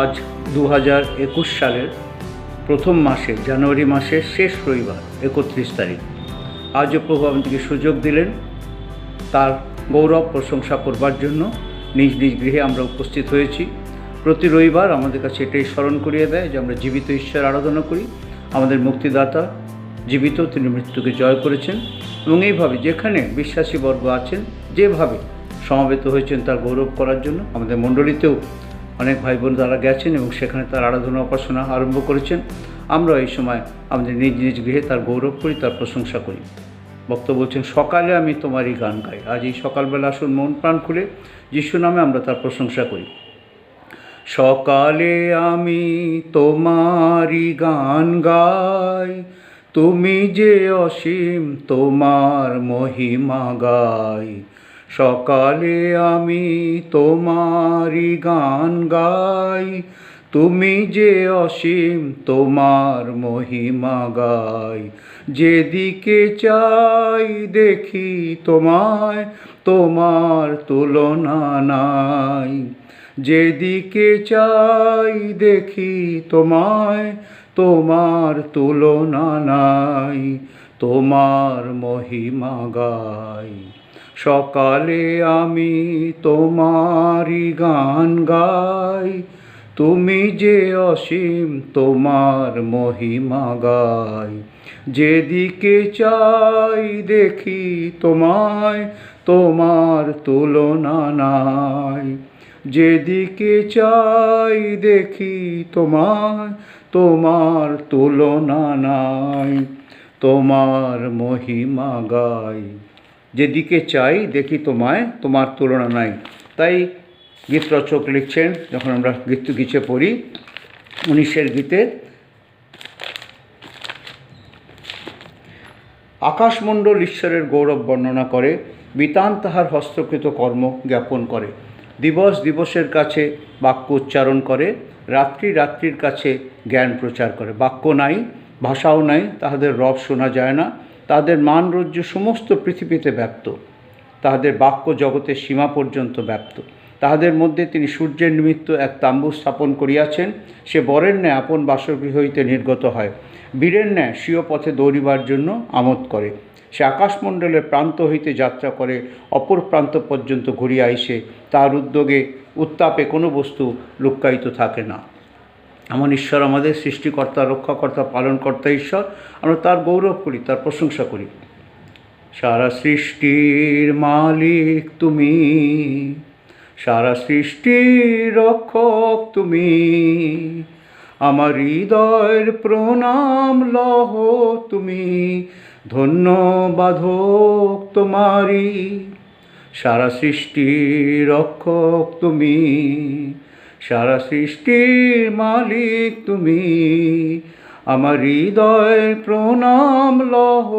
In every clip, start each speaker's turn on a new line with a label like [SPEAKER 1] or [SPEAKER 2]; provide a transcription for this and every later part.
[SPEAKER 1] আজ 2021 সালের প্রথম মাসে জানুয়ারি মাসের শেষ রবিবার 31 তারিখ। আজও প্রভু আমাদেরকে সুযোগ দিলেন তার গৌরব প্রশংসা করবার জন্য। নিজ নিজ গৃহে আমরা উপস্থিত হয়েছি। প্রতি রবিবার আমাদের কাছে এটাই স্মরণ করিয়ে দেয় যে আমরা জীবিত ঈশ্বর আরাধনা করি। আমাদের মুক্তিদাতা জীবিত, তিনি মৃত্যুকে জয় করেছেন এবং এইভাবে যেখানে বিশ্বাসী বর্গ আছেন যেভাবে সমবেত হয়েছেন তার গৌরব করার জন্য। আমাদের মণ্ডলীতেও অনেক ভাই বোন তারা গেছেন এবং সেখানে তার আরাধনা উপাসনা আরম্ভ করেছেন। আমরা এই সময় আমাদের নিজ নিজ গৃহে তার গৌরব করি, তার প্রশংসা করি। বক্তা বলছেন, সকালে আমি তোমারই গান গাই। আজ এই সকালবেলা আসুন মন প্রাণ খুলে যিশু নামে আমরা তার প্রশংসা করি। সকালে আমি তোমারই গান গাই, তুমি যে অসীম তোমার মহিমা গাই। সকালে আমি তোমারই গান গাই, তুমি যে অসীম তোমার মহিমা গাই। যেদিকে চাই দেখি তোমায়, তোমার তুলনা নাই। যেদিকে চাই দেখি তোমায়, তোমার তুলনা নাই। তোমার মহিমা গাই। সকালে আমি তোমারই গান গাই, তুমি যে অসীম তোমার মহিমা গাই। যেদিকে চাই দেখি তোমায়, তোমার তুলনা নাই। যেদিকে চাই দেখি তোমায়, তোমার তুলনা নাই। তোমার মহিমা গাই। যেদিকে চাই দেখি তোমায়, তোমার তুলনা নাই। তাই গীত রচক লিখছেন, যখন আমরা গীতে পড়ি 19-এর গীতে, আকাশমণ্ডল ঈশ্বরের গৌরব বর্ণনা করে, বিতান তাহার হস্তকৃত কর্ম জ্ঞাপন করে। দিবস দিবসের কাছে বাক্য উচ্চারণ করে, রাত্রি রাত্রির কাছে জ্ঞান প্রচার করে। বাক্য নাই, ভাষাও নাই, তাহাদের রব শোনা যায় না। তাদের মানরজ্জু সমস্ত পৃথিবীতে ব্যাপ্ত, তাহাদের বাক্য জগতের সীমা পর্যন্ত ব্যাপ্ত। তাহাদের মধ্যে তিনি সূর্যের নিমিত্ত এক তাম্বু স্থাপন করিয়াছেন। সে বরের ন্যায় আপন বাসগৃহ হইতে নির্গত হয়, বীরের ন্যায় স্বীয় পথে দৌড়িবার জন্য আমোদ করে। সে আকাশমণ্ডলের প্রান্ত হইতে যাত্রা করে, অপর প্রান্ত পর্যন্ত ঘুরিয়া আইসে। তার উদ্যোগে উত্তাপে কোনো বস্তু লুক্কায়িত থাকে না। এমন ঈশ্বর আমাদের সৃষ্টিকর্তা, রক্ষাকর্তা, পালনকর্তা ঈশ্বর। আমরা তার গৌরব করি, তার প্রশংসা করি। সারা সৃষ্টির মালিক তুমি, সারা সৃষ্টির রক্ষক তুমি। আমার হৃদয়ের প্রণাম লহ তুমি, ধন্যবাদ হোক তোমারি। সারা সৃষ্টির রক্ষক তুমি, সারা সৃষ্টির মালিক তুমি। আমার হৃদয়ের প্রণাম লহ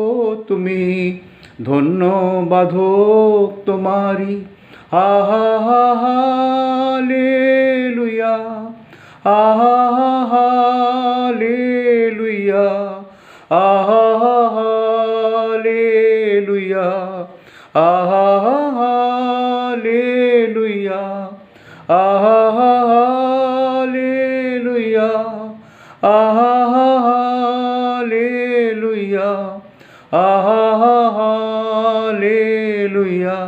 [SPEAKER 1] তুমি, ধন্যবাদ হোক তোমারি। Hallelujah, hallelujah, hallelujah, hallelujah, hallelujah, hallelujah, hallelujah,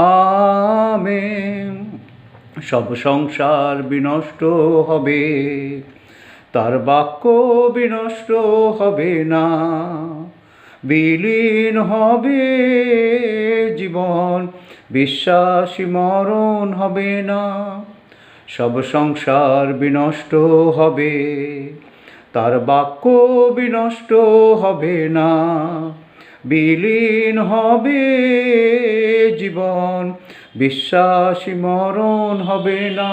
[SPEAKER 1] amen. সব সংসার বিনষ্ট হবে, তার বাক্য বিনষ্ট হবে না। বিলীন হবে জীবন, বিশ্বাসী মরণ হবে না। সব সংসার বিনষ্ট হবে, তার বাক্য বিনষ্ট হবে না। বিলীন হবে জীবন, বিশ্বাসী মরণ হবে না।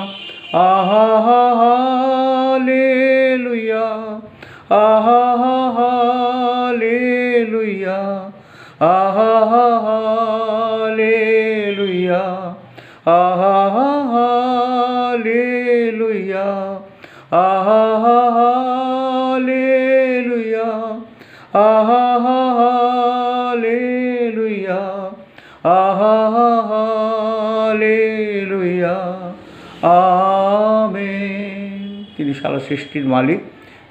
[SPEAKER 1] Hallelujah, hallelujah, hallelujah, hallelujah, hallelujah, hallelujah, hallelujah, amen. তিনি সারা সৃষ্টির মালিক,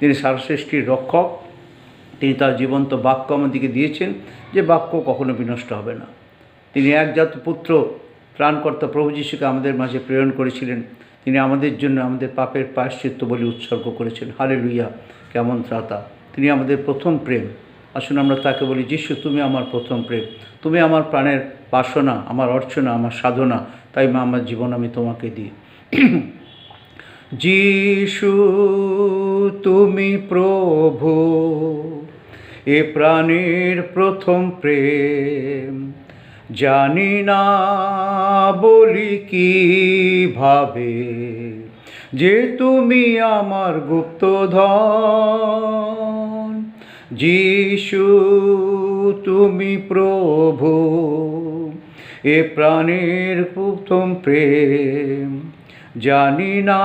[SPEAKER 1] তিনি সারা সৃষ্টির রক্ষক। তিনি তার জীবন্ত বাক্য আমাদেরকে দিয়েছেন, যে বাক্য কখনো বিনষ্ট হবে না। তিনি একজাত পুত্র ত্রাণকর্তা প্রভু যীশুকে আমাদের মাঝে প্রেরণ করেছিলেন। তিনি আমাদের জন্য আমাদের পাপের প্রায়শ্চিত্ত বলি উৎসর্গ করেছেন। হালেলুয়া! কেমন ত্রাতা! তিনি আমাদের প্রথম প্রেম। আসুন আমরা তাকে বলি, যীশু তুমি আমার প্রথম প্রেম, তুমি আমার প্রাণের বাসনা, আমার অর্চনা, আমার সাধনা, তাই মা আমার জীবন আমি তোমাকে দিই। যীশু তুমি প্রভু, এ প্রাণের প্রথম প্রেম, জানি না বলি কিভাবে যে তুমি আমার গুপ্তধন। যীশু তুমি প্রভু, এ প্রাণের প্রথম প্রেম, জানি না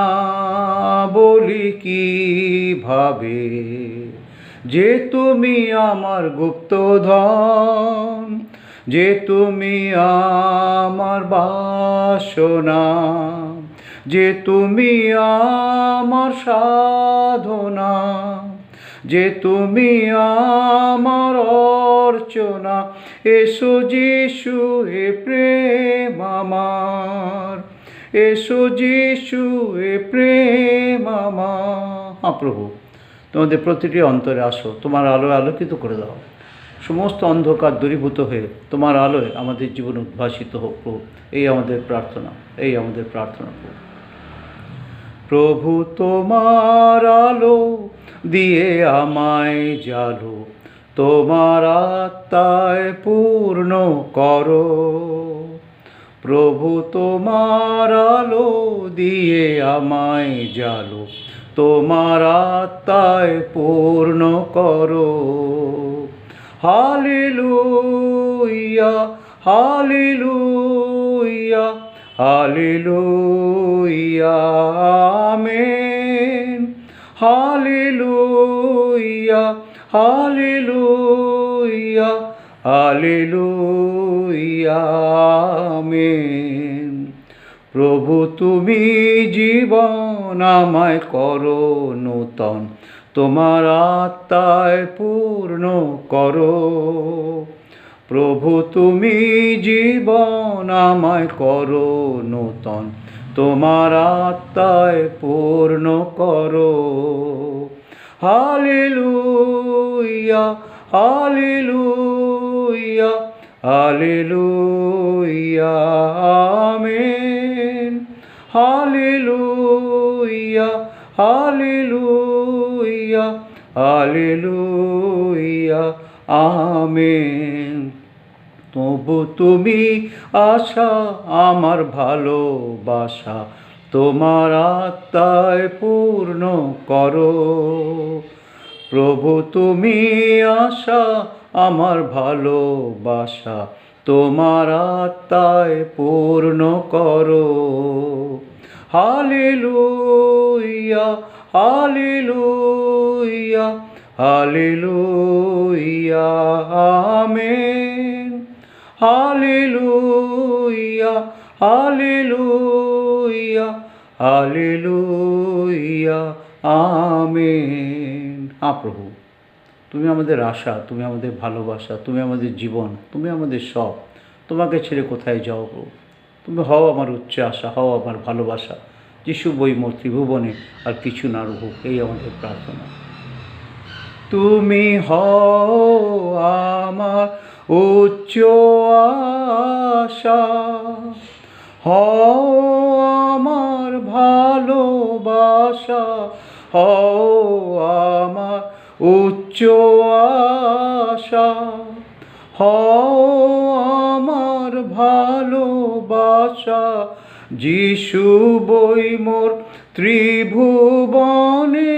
[SPEAKER 1] বলি কিভাবে যে তুমি আমার গুপ্তধন, যে তুমি আমার বাসনা, যে তুমি আমার সাধনা, যে তুমি আমার অর্চনা। এসো যীশু এ প্রেম আমার, এসো যীশু এ প্রেম আমার। হ্যাঁ প্রভু, তোমাদের প্রতিটি অন্তরে আসো, তোমার আলোয় আলোকিত করে দাও। সমস্ত অন্ধকার দূরীভূত হয়ে তোমার আলোয় আমাদের জীবন উদ্ভাসিত হোক প্রভু। এই আমাদের প্রার্থনা, এই আমাদের প্রার্থনা প্রভু। প্রভু তোমার আলো দিয়ে আমায় জালো, তোমার আত্মায় পূর্ণ করো। প্রভু তোমার আলো দিয়ে আমায় জালো, তোমার আত্মায় পূর্ণ করো। Hallelujah, hallelujah, hallelujah, amen. Hallelujah, hallelujah, hallelujah, amen. প্রভু তুমি জীবন আমায় করো নূতন, তোমার আত্মায় পূর্ণ করো। প্রভু তুমি জীবন আমায় করো নূতন, তোমার আত্মায় পূর্ণ করো। Hallelujah, hallelujah, hallelujah, amen. Hallelujah, hallelujah, hallelujah, amen. তবু তুমি আশা আমার ভালোবাসা, তোমার আত্মায় পূর্ণ করো। প্রভু তুমি আশা আমার ভালোবাসা, তোমার আত্মায় পূর্ণ করো। Hallelujah, hallelujah, hallelujah, amen. Hallelujah, hallelujah, hallelujah, amen. হ্যাঁ প্রভু, তুমি আমাদের আশা, তুমি আমাদের ভালোবাসা, তুমি আমাদের জীবন, তুমি আমাদের সব। তোমাকে ছেড়ে কোথায় যাও প্রভু? তুমি হও আমার উচ্চ আশা, হও আমার ভালোবাসা। যিশু বই মোর ত্রিভুবনে আর কিছু না রহুক, এই আমাদের প্রার্থনা। তুমি হও আমার উচ্চ আশা, হও আমার ভালোবাসা, হও আমার উচ্চ আশা, হও আমার ভালোবাসা। যিশু বই মোর ত্রিভুবনে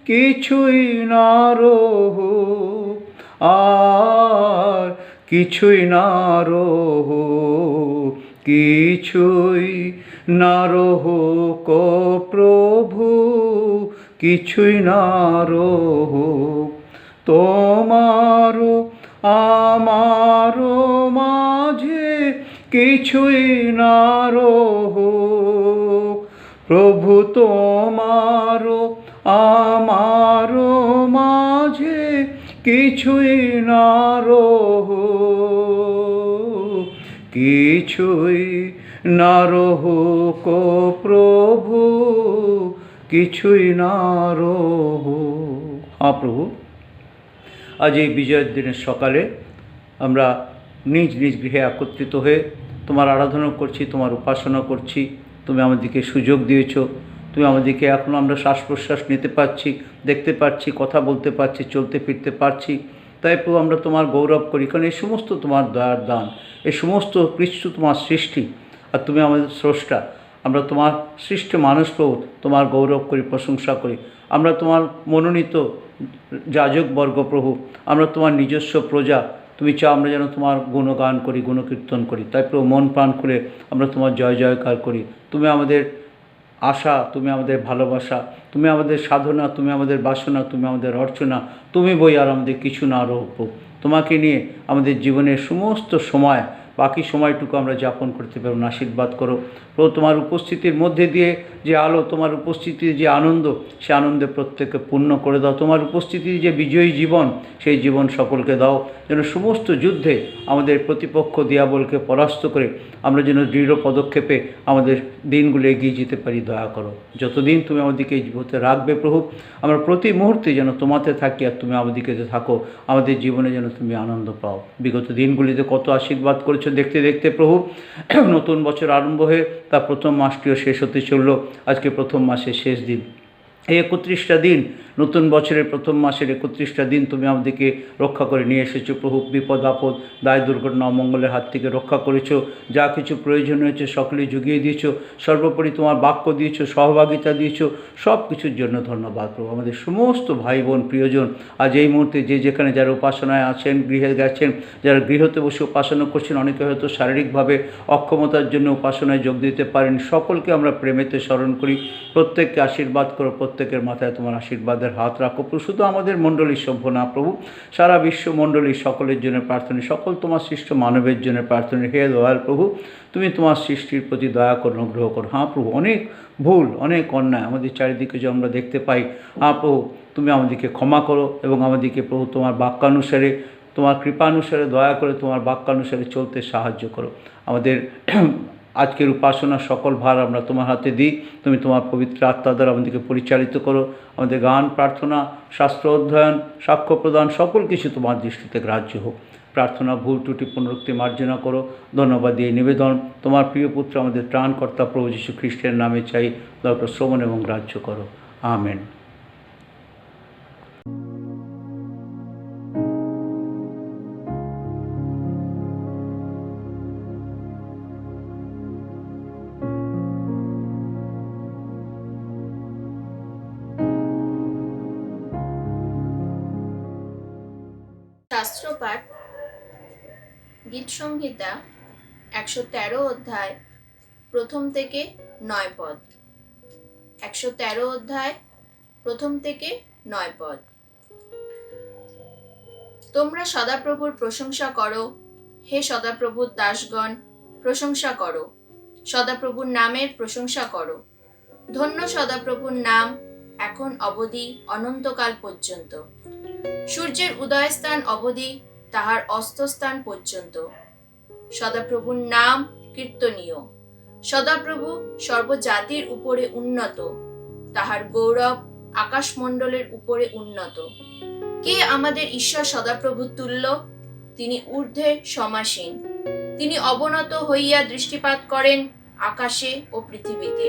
[SPEAKER 1] কিছুই না রহুক, আর কিছুই না রহুক, কিছুই না রহুক ও প্রভু, কিছুই না রহুক। তোমারও আমারও মাঝে কিছুই না রহুক, প্রভু তোমারও আমারও মাঝে কিছুই না রহো, কিছুই না রহো কো প্রভু, কিছুই না রহো। হ্যাঁ প্রভু, আজ এই বিজয়ের দিনের সকালে আমরা নিজ নিজ গৃহে একত্রিত হয়ে তোমার আরাধনা করছি, তোমার উপাসনা করছি। তুমি আমাদেরকে সুযোগ দিয়েছ, তুমি আমাদেরকে এখনও আমরা শ্বাস প্রশ্বাস নিতে পারছি, দেখতে পাচ্ছি, কথা বলতে পারছি, চলতে ফিরতে পারছি। তাই প্রভু আমরা তোমার গৌরব করি, কারণ এই সমস্ত তোমার দয়ার দান, এই সমস্ত কিছু তোমার সৃষ্টি, আর তুমি আমাদের স্রষ্টা। আমরা তোমার সৃষ্ট মানুষ প্রভু, তোমার গৌরব করি, প্রশংসা করি। আমরা তোমার মনোনীত যাজকবর্গ প্রভু, আমরা তোমার নিজস্ব প্রজা। তুমি চাও আমরা যেন তোমার গুণগান করি, গুণকীর্তন করি। তাই প্রভু মন প্রাণ খুলে আমরা তোমার জয় জয়কার করি। তুমি আমাদের আশা, তুমি আমাদের ভালোবাসা, তুমি আমাদের সাধনা, তুমি আমাদের বাসনা, তুমি আমাদের অর্চনা, তুমি বই আর আমাদের কিছু না রূপ। তোমাকে নিয়ে আমাদের জীবনের সমস্ত সময়, বাকি সময়টুকু আমরা যাপন করতে পারব। আশীর্বাদ করো প্রভু, তোমার উপস্থিতির মধ্যে দিয়ে যে আলো, তোমার উপস্থিতির যে আনন্দ, সে আনন্দে প্রত্যেককে পূর্ণ করে দাও। তোমার উপস্থিতির যে বিজয়ী জীবন, সেই জীবন সকলকে দাও, যেন সমস্ত যুদ্ধে আমাদের প্রতিপক্ষ দিয়াবলকে পরাস্ত করে আমরা যেন দৃঢ় পদক্ষেপে আমাদের দিনগুলো এগিয়ে যেতে পারি। দয়া করো, যতদিন তুমি আমাদেরকে এই জীবনে রাখবে প্রভু, আমরা প্রতি মুহূর্তে যেন তোমাতে থাকি আর তুমি আমাদেরকে থাকো, আমাদের জীবনে যেন তুমি আনন্দ পাও। বিগত দিনগুলিতে কত আশীর্বাদ করেছো দেখতে দেখতে প্রভু, নতুন বছর আরম্ভ হয়ে তার প্রথম মাসটিও শেষ হতে চললো। আজকে প্রথম মাসের শেষ দিন, এই 31টা দিন, নতুন বছরের প্রথম মাসের 31টা দিন তুমি আমাদেরকে রক্ষা করে নিয়ে এসেছো প্রভু। বিপদ আপদ, দায় দুর্ঘটনা, অমঙ্গলের হাত থেকে রক্ষা করেছো। যা কিছু প্রয়োজন হয়েছে সকলেই জুগিয়ে দিয়েছো। সর্বোপরি তোমার বাক্য দিয়েছো, সহভাগিতা দিয়েছো। সব কিছুর জন্য ধন্যবাদ প্রভু। আমাদের সমস্ত ভাই বোন প্রিয়জন আজ এই মুহূর্তে যে যেখানে যারা উপাসনায় আছেন, গৃহে গেছেন, যারা গৃহতে বসে উপাসনা করছেন, অনেকে হয়তো শারীরিকভাবে অক্ষমতার জন্য উপাসনায় যোগ দিতে পারেন, সকলকে আমরা প্রেমেতে স্মরণ করি। প্রত্যেককে আশীর্বাদ করো, প্রত্যেকের মাথায় তোমার আশীর্বাদের হাত রাখো প্রভু। শুধু আমাদের মণ্ডলীর সভ্য না প্রভু, সারা বিশ্ব মণ্ডলীর সকলের জন্য প্রার্থনা, সকল তোমার সৃষ্ট মানবের জন্য প্রার্থনা। হে দয়াল প্রভু, তুমি তোমার সৃষ্টির প্রতি দয়া করো, অনুগ্রহ করো। হ্যাঁ প্রভু, অনেক ভুল, অনেক অন্যায় আমাদের চারিদিকে যে আমরা দেখতে পাই, হ্যাঁ প্রভু তুমি আমাদেরকে ক্ষমা করো এবং আমাদেরকে প্রভু তোমার বাক্যানুসারে, তোমার কৃপানুসারে দয়া করে তোমার বাক্যানুসারে চলতে সাহায্য করো। আমাদের আজকের উপাসনা সকল ভার আমরা তোমার হাতে দিই। তুমি তোমার পবিত্র আত্মা দ্বারা আমাদেরকে পরিচালিত করো। আমাদের গান, প্রার্থনা, শাস্ত্র অধ্যয়ন, সাক্ষ্য প্রদান, সকল কিছু তোমার দৃষ্টিতে গ্রাহ্য হোক। প্রার্থনা, ভুল ত্রুটি, পুনরুক্তি মার্জনা করো। ধন্যবাদ দিয়ে নিবেদন তোমার প্রিয় পুত্র আমাদের ত্রাণকর্তা প্রভু যীশু খ্রিস্টের নামে চাই। দয়া শ্রবণ এবং গ্রাহ্য করো। আমেন।
[SPEAKER 2] শাস্ত্রপাঠ, গীত সংহিতা 113 অধ্যায়, প্রথম থেকে 9 পদ। 113 অধ্যায়, প্রথম থেকে 9 পদ। তোমরা সদাপ্রভুর প্রশংসা করো, হে সদাপ্রভুর দাসগণ, প্রশংসা করো, সদাপ্রভুর নামের প্রশংসা করো। ধন্য সদাপ্রভুর নাম, এখন অবধি অনন্তকাল পর্যন্ত। সূর্যের উদয়স্থান অবধি তাহার অস্তস্থান পর্যন্ত সদাপ্রভুর নাম কীর্তনীয়। সদাপ্রভু সর্বজাতির উপরে উন্নত, তাহার গৌরব আকাশমণ্ডলের উপরে উন্নত। কে আমাদের ঈশ্বর সদাপ্রভু তুল্য? তিনি ঊর্ধ্বে সমাসীন। তিনি অবনত হইয়া দৃষ্টিপাত করেন আকাশে ও পৃথিবীতে।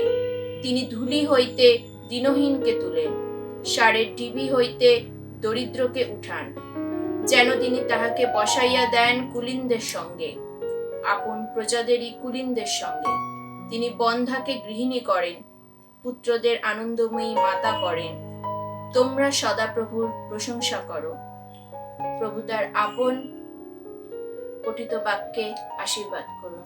[SPEAKER 2] তিনি ধূলি হইতে দীনহীনকে তুলেন, ষাঁড়ের ডিবি হইতে দরিদ্রকে উঠান, যেন তিনি তাহাকে বসাইয়া দেন কুলীনদের সঙ্গে, আপন প্রজাদেরই কুলীনদের সঙ্গে। তিনি বন্ধাকে গৃহিণী করেন, পুত্রদের আনন্দময়ী মাতা করেন। তোমরা সদাপ্রভুর প্রশংসা করো। প্রভু তার আপন পঠিত বাক্যে আশীর্বাদ করুন।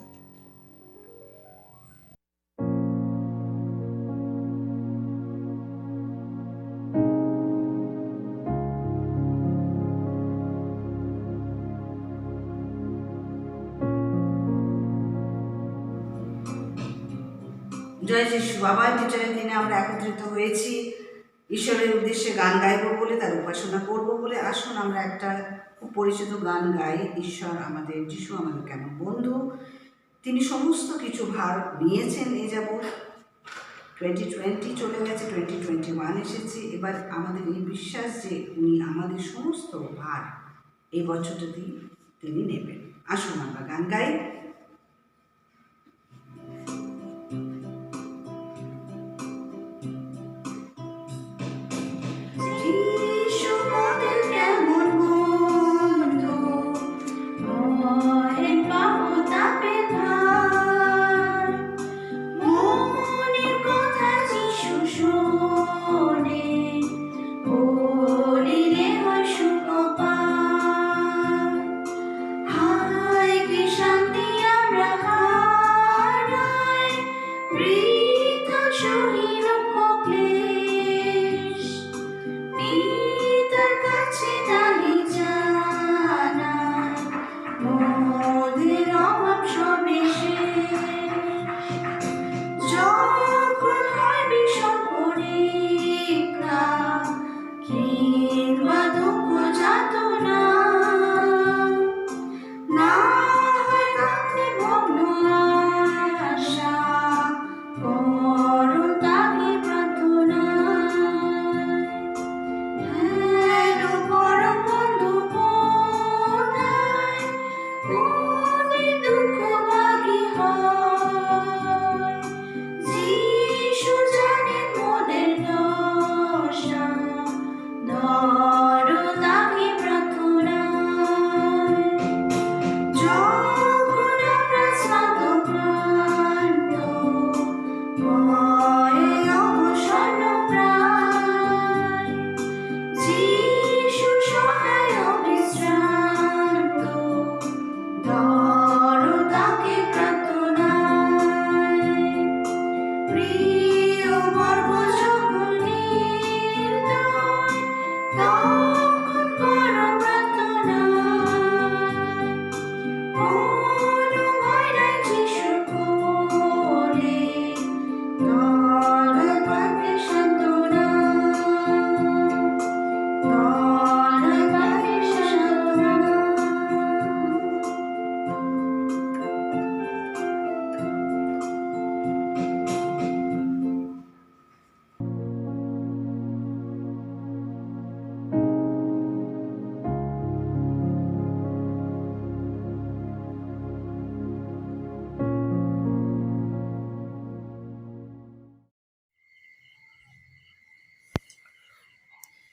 [SPEAKER 3] জয় যিশু বাবা টিচারের দিনে আমরা একত্রিত হয়েছি ঈশ্বরের উদ্দেশ্যে গান গাইবো বলে, তার উপাসনা করব বলে। আসুন আমরা একটা খুব পরিচিত গান গাই। ঈশ্বর আমাদের, যিশু আমাদের কেমন বন্ধু, তিনি সমস্ত কিছু ভার নিয়েছেন। এই যাবৎ 2020 চলে গেছে, 2021 এসেছে। এবার আমাদের এই বিশ্বাস যে উনি আমাদের সমস্ত ভার এই বছরটাতেই তিনি নেবেন। আসুন আমরা গান গাই।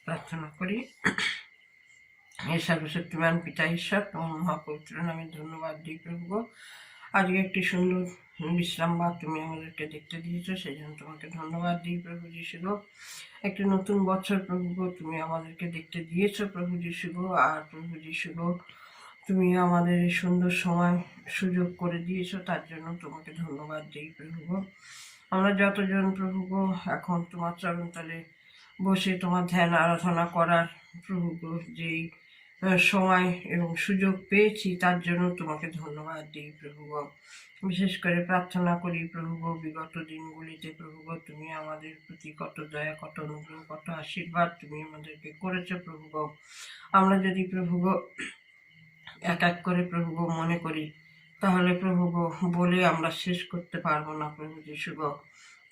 [SPEAKER 4] প্রার্থনা করি। হে সর্বশক্তিমান পিতা ঈশ্বর, তোমার মহাপবিত্র নামে ধন্যবাদ দিই প্রভু। আজকে একটি সুন্দর বিশ্রাম বা তুমি আমাদেরকে দেখতে দিয়েছো, সেই জন্য তোমাকে ধন্যবাদ দিই প্রভু যিশু। একটি নতুন বছর প্রভু তুমি আমাদেরকে দেখতে দিয়েছো প্রভু যিশু। আর প্রভু যিশু, তুমি আমাদের এই সুন্দর সময় সুযোগ করে দিয়েছো, তার জন্য তোমাকে ধন্যবাদ দিই প্রভু। আমরা যতজন প্রভু এখন তোমার চরণতলে বসে তোমার ধ্যান আরাধনা করার প্রভু যেই সময় এবং সুযোগ পেয়েছি, তার জন্য তোমাকে ধন্যবাদ দিই প্রভু। বিশেষ করে প্রার্থনা করি প্রভু, বিগত দিনগুলিতে প্রভু তুমি আমাদের প্রতি কত দয়া, কত অনুগ্রহ, কত আশীর্বাদ তুমি আমাদেরকে করেছো প্রভু। আমরা যদি প্রভু এক এক করে প্রভু মনে করি, তাহলে প্রভু বলে আমরা শেষ করতে পারবো না প্রভু যিশু।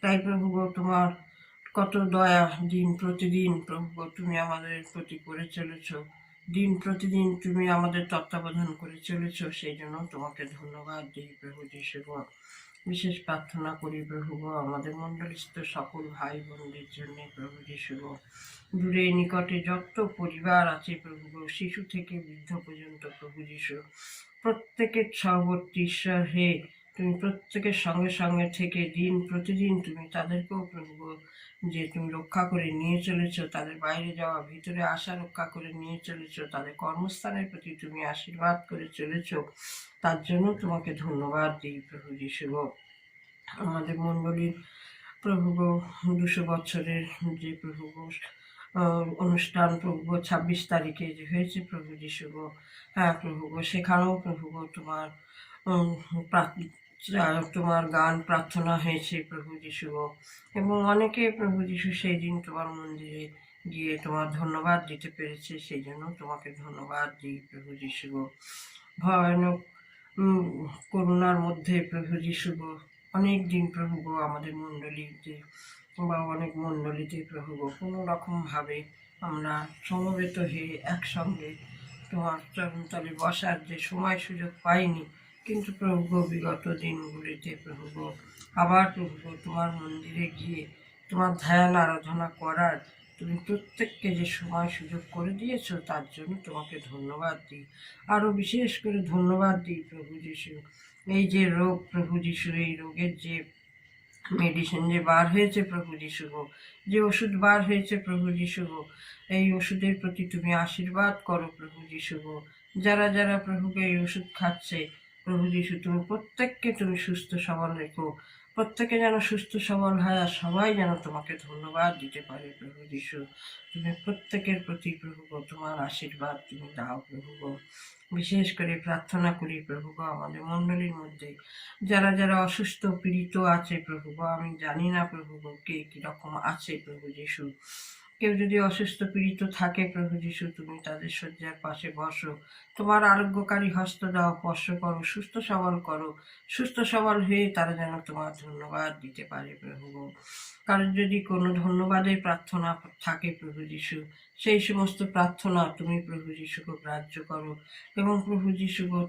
[SPEAKER 4] তাই প্রভু তোমার কত দয়া দিন প্রতিদিন প্রভু তুমি আমাদের প্রতি করে চলেছ, দিন প্রতিদিন তুমি আমাদের তত্ত্বাবধান করে চলেছ, সেই জন্য তোমাকে ধন্যবাদ দিই প্রভু যিশু। বিশেষ প্রার্থনা করি প্রভু আমাদের মণ্ডলীস্থ সকল ভাই বোনদের জন্য প্রভু যিশু। দূরে নিকটে যত পরিবার আছে প্রভু, শিশু থেকে বৃদ্ধ পর্যন্ত প্রভু যিশু, প্রত্যেকের সহবর্তী ঈশ্বর হে, তুমি প্রত্যেকের সঙ্গে সঙ্গে থেকে দিন প্রতিদিন তুমি তাদেরকেও প্রভু যে তুমি রক্ষা করে নিয়ে চলেছ, তাদের বাইরে যাওয়া ভিতরে আসা রক্ষা করে নিয়ে চলেছ, তাদের কর্মস্থানের প্রতি তুমি আশীর্বাদ করে চলেছ, তার জন্য তোমাকে ধন্যবাদ দিই প্রভু যিশু। আমাদের মণ্ডলীর প্রভু 200 বছরের যে প্রভু অনুষ্ঠান প্রভু 26 তারিখে যে হয়েছে প্রভু যিশু, হ্যাঁ প্রভু সেখানেও প্রভু তোমার তোমার গান প্রার্থনা হয়েছে প্রভু যিশু গো। এবং অনেকে প্রভু যিশু সেই দিন তোমার মন্দিরে গিয়ে তোমার ধন্যবাদ দিতে পেরেছে, সেই জন্য তোমাকে ধন্যবাদ দিই প্রভু যিশু গো। ভয়ানক করোনার মধ্যে প্রভু যিশু গো অনেক দিন প্রভু গো আমাদের মণ্ডলীতে বা অনেক মণ্ডলীতে প্রভু গো কোনো রকমভাবে আমরা সমবেত হয়ে একসঙ্গে তোমার চরণতলে বসার যে সময় সুযোগ পাইনি, কিন্তু প্রভু গো বিগত দিনগুলিতে প্রভু গো আবার প্রভু গো তোমার মন্দিরে গিয়ে তোমার ধ্যান আরাধনা করার তুমি প্রত্যেককে যে সময় সুযোগ করে দিয়েছো তার জন্য তোমাকে ধন্যবাদ দিই। আরও বিশেষ করে ধন্যবাদ দিই প্রভু যিশু, এই যে রোগ প্রভু যিশু, এই রোগের যে মেডিসিন যে বার হয়েছে প্রভু যিশু গো, যে ওষুধ বার হয়েছে প্রভু যিশু গো, এই ওষুধের প্রতি তুমি আশীর্বাদ করো প্রভু যিশু গো। যারা যারা প্রভুকে এই ওষুধ খাচ্ছে প্রভু যিশু, তুমি প্রত্যেককে তুমি সুস্থ সবল রেখো, প্রত্যেকে যেন সুস্থ সবল হয় আর সবাই যেন তোমাকে ধন্যবাদ দিতে পারে প্রভু যিশু। তুমি প্রত্যেকের প্রতি প্রভু গো তোমার আশীর্বাদ তুমি দাও প্রভু গো। বিশেষ করে প্রার্থনা করি প্রভু গো আমাদের মণ্ডলীর মধ্যে যারা যারা অসুস্থ পীড়িত আছে প্রভু গো, আমি জানি না প্রভু গো কে কীরকম আছে প্রভু যিশু। কেউ যদি অসুস্থ পীড়িত থাকে প্রভু যিশু, তুমি তাদের শয্যার পাশে বসো, তোমার আরোগ্যকারী হস্ত দাও, স্পর্শ করো, সুস্থ সবল করো, সুস্থ সবল হয়ে তারা যেন তোমার ধন্যবাদ দিতে পারে প্রভু গো। কারণ যদি কোনো ধন্যবাদের প্রার্থনা থাকে প্রভু যিশু, সেই সমস্ত প্রার্থনা তুমি প্রভু যিশুকে গ্রাহ্য করো এবং প্রভু যিশু গো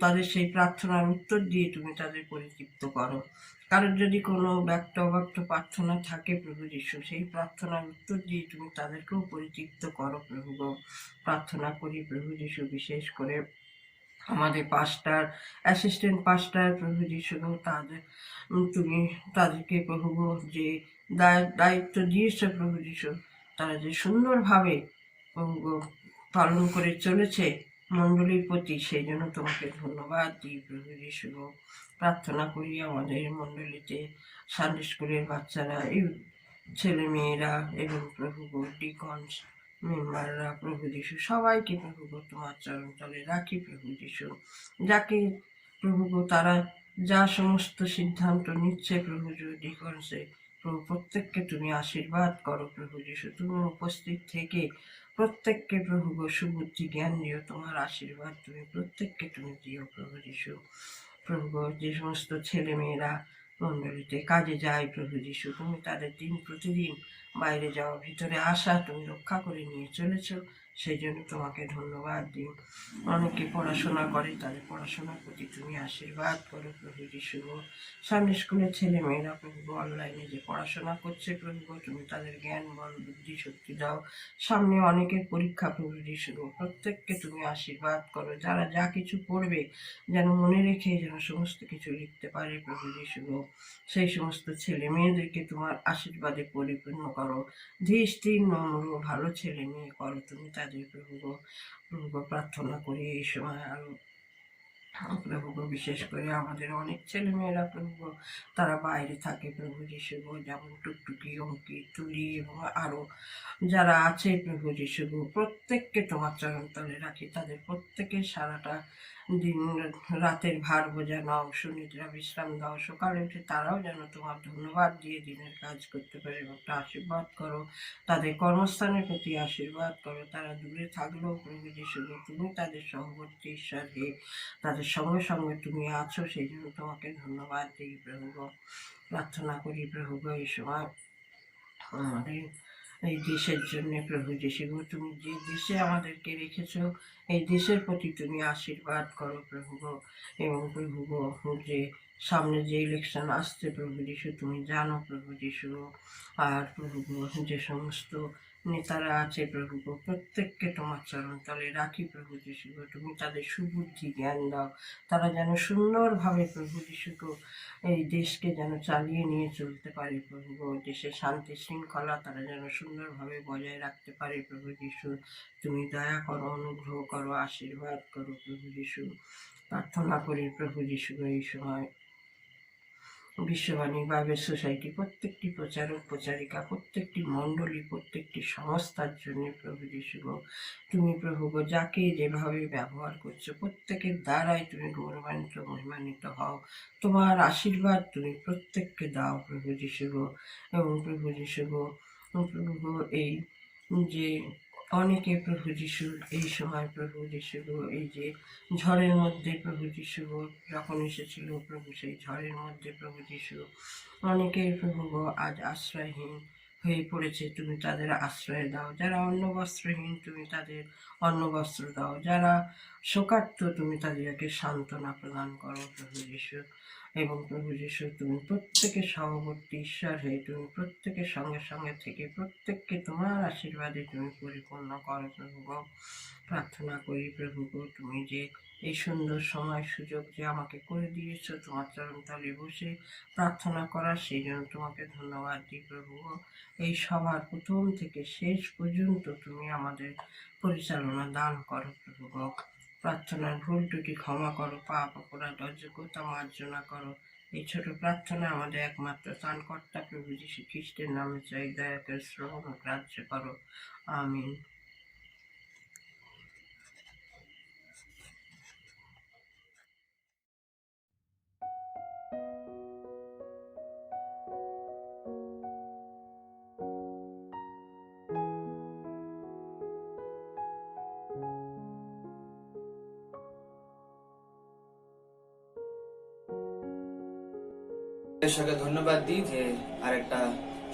[SPEAKER 4] তাদের সেই প্রার্থনার উত্তর দিয়ে তুমি তাদের পরিতৃপ্ত করো। কারোর যদি কোনো ব্যক্ত অব্যক্ত প্রার্থনা থাকে প্রভু যিশু, সেই প্রার্থনার উত্তর দিয়ে তুমি তাদেরকেও পরিতৃপ্ত করো প্রভু গো। প্রার্থনা করি প্রভু যিশু বিশেষ করে আমাদের পাস্টার, অ্যাসিস্ট্যান্ট পাস্টার প্রভু যিশু গো, তুমি তাদেরকে প্রভু গো যে দায়িত্ব দিয়েছো প্রভু যিশু, তারা যে সুন্দরভাবে প্রভু গো পালন করে চলেছে মণ্ডলীর প্রতি, সেই জন্য তোমাকে ধন্যবাদ দিই প্রভু যিশু গো। প্রার্থনা করি আমাদের মণ্ডলীতে সানডে স্কুলের বাচ্চারা, এই ছেলে মেয়েরা এবং প্রভু গো ডিকনস মেম্বাররা প্রভু যিশু সবাইকে প্রভু গো তোমার চরণতলে রাখি প্রভু যিশু। যাকে প্রভু গো তারা যা সমস্ত সিদ্ধান্ত নিচ্ছে প্রভু ডিকনসে, প্রভু প্রত্যেককে তুমি আশীর্বাদ করো প্রভু যিশু। তুমি উপস্থিত থেকে প্রত্যেককে প্রভু গো সুবুদ্ধি জ্ঞান দিও, তোমার আশীর্বাদ তুমি প্রত্যেককে তুমি দিও প্রভু যিশু। প্রভু গো যে সমস্ত ছেলে মেয়েরা মণ্ডলীতে কাজে যায় প্রভু যিশু, তুমি তাদের দিন প্রতিদিন বাইরে যাওয়া ভিতরে আসা তুমি রক্ষা করে নিয়ে চলেছ, সেই জন্য তোমাকে ধন্যবাদ দিই। অনেকে পড়াশোনা করে, তাদের পড়াশোনার প্রতি তুমি আশীর্বাদ করো প্রভু যিশু। সানডে স্কুলের ছেলে মেয়েরা প্রভু অনলাইনে যে পড়াশোনা করছে প্রভু, তুমি তাদের জ্ঞান বল বুদ্ধি শক্তি দাও। সামনে অনেকের পরীক্ষা প্রভু যিশু, প্রত্যেককে তুমি আশীর্বাদ করো। যারা যা কিছু পড়বে যেন মনে রেখে যেন সমস্ত কিছু লিখতে পারে প্রভু যিশু। সেই সমস্ত ছেলে মেয়েদেরকে তোমার আশীর্বাদে পরিপূর্ণ করো। ধীর স্থির নম্র ভালো ছেলে মেয়ে করো তুমি তাদের প্রভু প্রভু প্রার্থনা করি এই সময়। আরো প্রভু বিশেষ করে আমাদের অনেক ছেলে মেয়েরা প্রভু তারা বাইরে থাকে প্রভু যিশু, যেমন টুকটুকি, অঙ্কি, তুলি এবং আরো যারা আছে প্রভু যিশু, প্রত্যেককে তোমার চরণতলে রাখি। তাদের প্রত্যেকের সারাটা দিন রাতের ভার বোঝানো অংশ নিদ্রা বিশ্রাম দাও, সকালে উঠে তারাও যেন তোমার ধন্যবাদ দিয়ে দিনের কাজ করতে পারে এবং আশীর্বাদ করো। তাদের কর্মস্থানের প্রতি আশীর্বাদ করো। তারা দূরে থাকলেও প্রভু যিশু তুমি তাদের সহবর্তী ঈশ্বর হে, তাদের সঙ্গে সঙ্গে তুমি আছো, সেই জন্য তোমাকে ধন্যবাদ দিই প্রভু। প্রার্থনা করি প্রভু এই সময় আমাদের এই দেশের জন্য প্রভু যিশু, তুমি যে দেশে আমাদেরকে রেখেছো এই দেশের প্রতি তুমি আশীর্বাদ করো প্রভু এবং প্রভু যে সামনে যে ইলেকশন আসছে প্রভু যিশু তুমি জানো প্রভু যিশু। আর প্রভু যে সমস্ত নেতারা আছে প্রভু প্রত্যেককে তোমার চরণতলে রাখি প্রভু যিশু, তুমি তাদের সুবুদ্ধি জ্ঞান দাও। তারা যেন সুন্দরভাবে প্রভু যিশু এই দেশকে যেন চালিয়ে নিয়ে চলতে পারে প্রভু, দেশের শান্তি শৃঙ্খলা তারা যেন সুন্দরভাবে বজায় রাখতে পারে প্রভু যিশু। তুমি দয়া করো, অনুগ্রহ করো, আশীর্বাদ করো প্রভু যিশু। প্রার্থনা করি প্রভু যিশু এই সময় বিশ্ববাণী বাইবেল সোসাইটি, প্রত্যেকটি প্রচারক প্রচারিকা, প্রত্যেকটি মণ্ডলী, প্রত্যেকটি সংস্থার জন্য প্রভু যিশু গো, তুমি প্রভু গো যাকে যেভাবে ব্যবহার করছো প্রত্যেকের দ্বারাই তুমি গৌরবান্বিত মহিমান্বিত হও। তোমার আশীর্বাদ তুমি প্রত্যেককে দাও প্রভু যিশু গো। এবং প্রভু যিশু গো, প্রভু গো এই যে অনেকে প্রভু যিশু এই সময় প্রভু যিশু গো, এই যে ঝড়ের মধ্যে প্রভু যিশু গো যখন এসেছিল প্রভু, সেই ঝড়ের মধ্যে প্রভু যিশু অনেকের প্রভু গো আজ আশ্রয়হীন হয়ে পড়েছে, তুমি তাদের আশ্রয় দাও। যারা অন্ন বস্ত্রহীন তুমি তাদের অন্ন বস্ত্র দাও। যারা শোকার্ত তুমি তাদেরকে সান্ত্বনা প্রদান করো প্রভু যিশু। এবং প্রভু যিশু তুমি প্রত্যেকের সহবর্তী ঈশ্বর হয়ে তুমি প্রত্যেকের সঙ্গে সঙ্গে থেকে প্রত্যেককে তোমার আশীর্বাদে তুমি পরিপূর্ণ করো প্রভু গো। প্রার্থনা করি প্রভু গো, তুমি যে এই সুন্দর সময় সুযোগ যে আমাকে করে দিয়েছো তোমার চরণতলে বসে প্রার্থনা করার, সেই জন্য তোমাকে ধন্যবাদ দিই প্রভু গো। এই সভার প্রথম থেকে শেষ পর্যন্ত তুমি আমাদের পরিচালনা দান করো প্রভু গো। প্রার্থনার ভুল ত্রুটি ক্ষমা করো, পাপ অপরাধ অযোগ্যতা মার্জনা করো। এই ছোট প্রার্থনা আমাদের একমাত্র ত্রাণকর্তা প্রভু যীশু খ্রিস্টের নামে চাই, দয়া করে শ্রবণ ও গ্রাহ্য করো। আমিন।
[SPEAKER 5] ঈশ্বরকে ধন্যবাদ দিই যে আরেকটা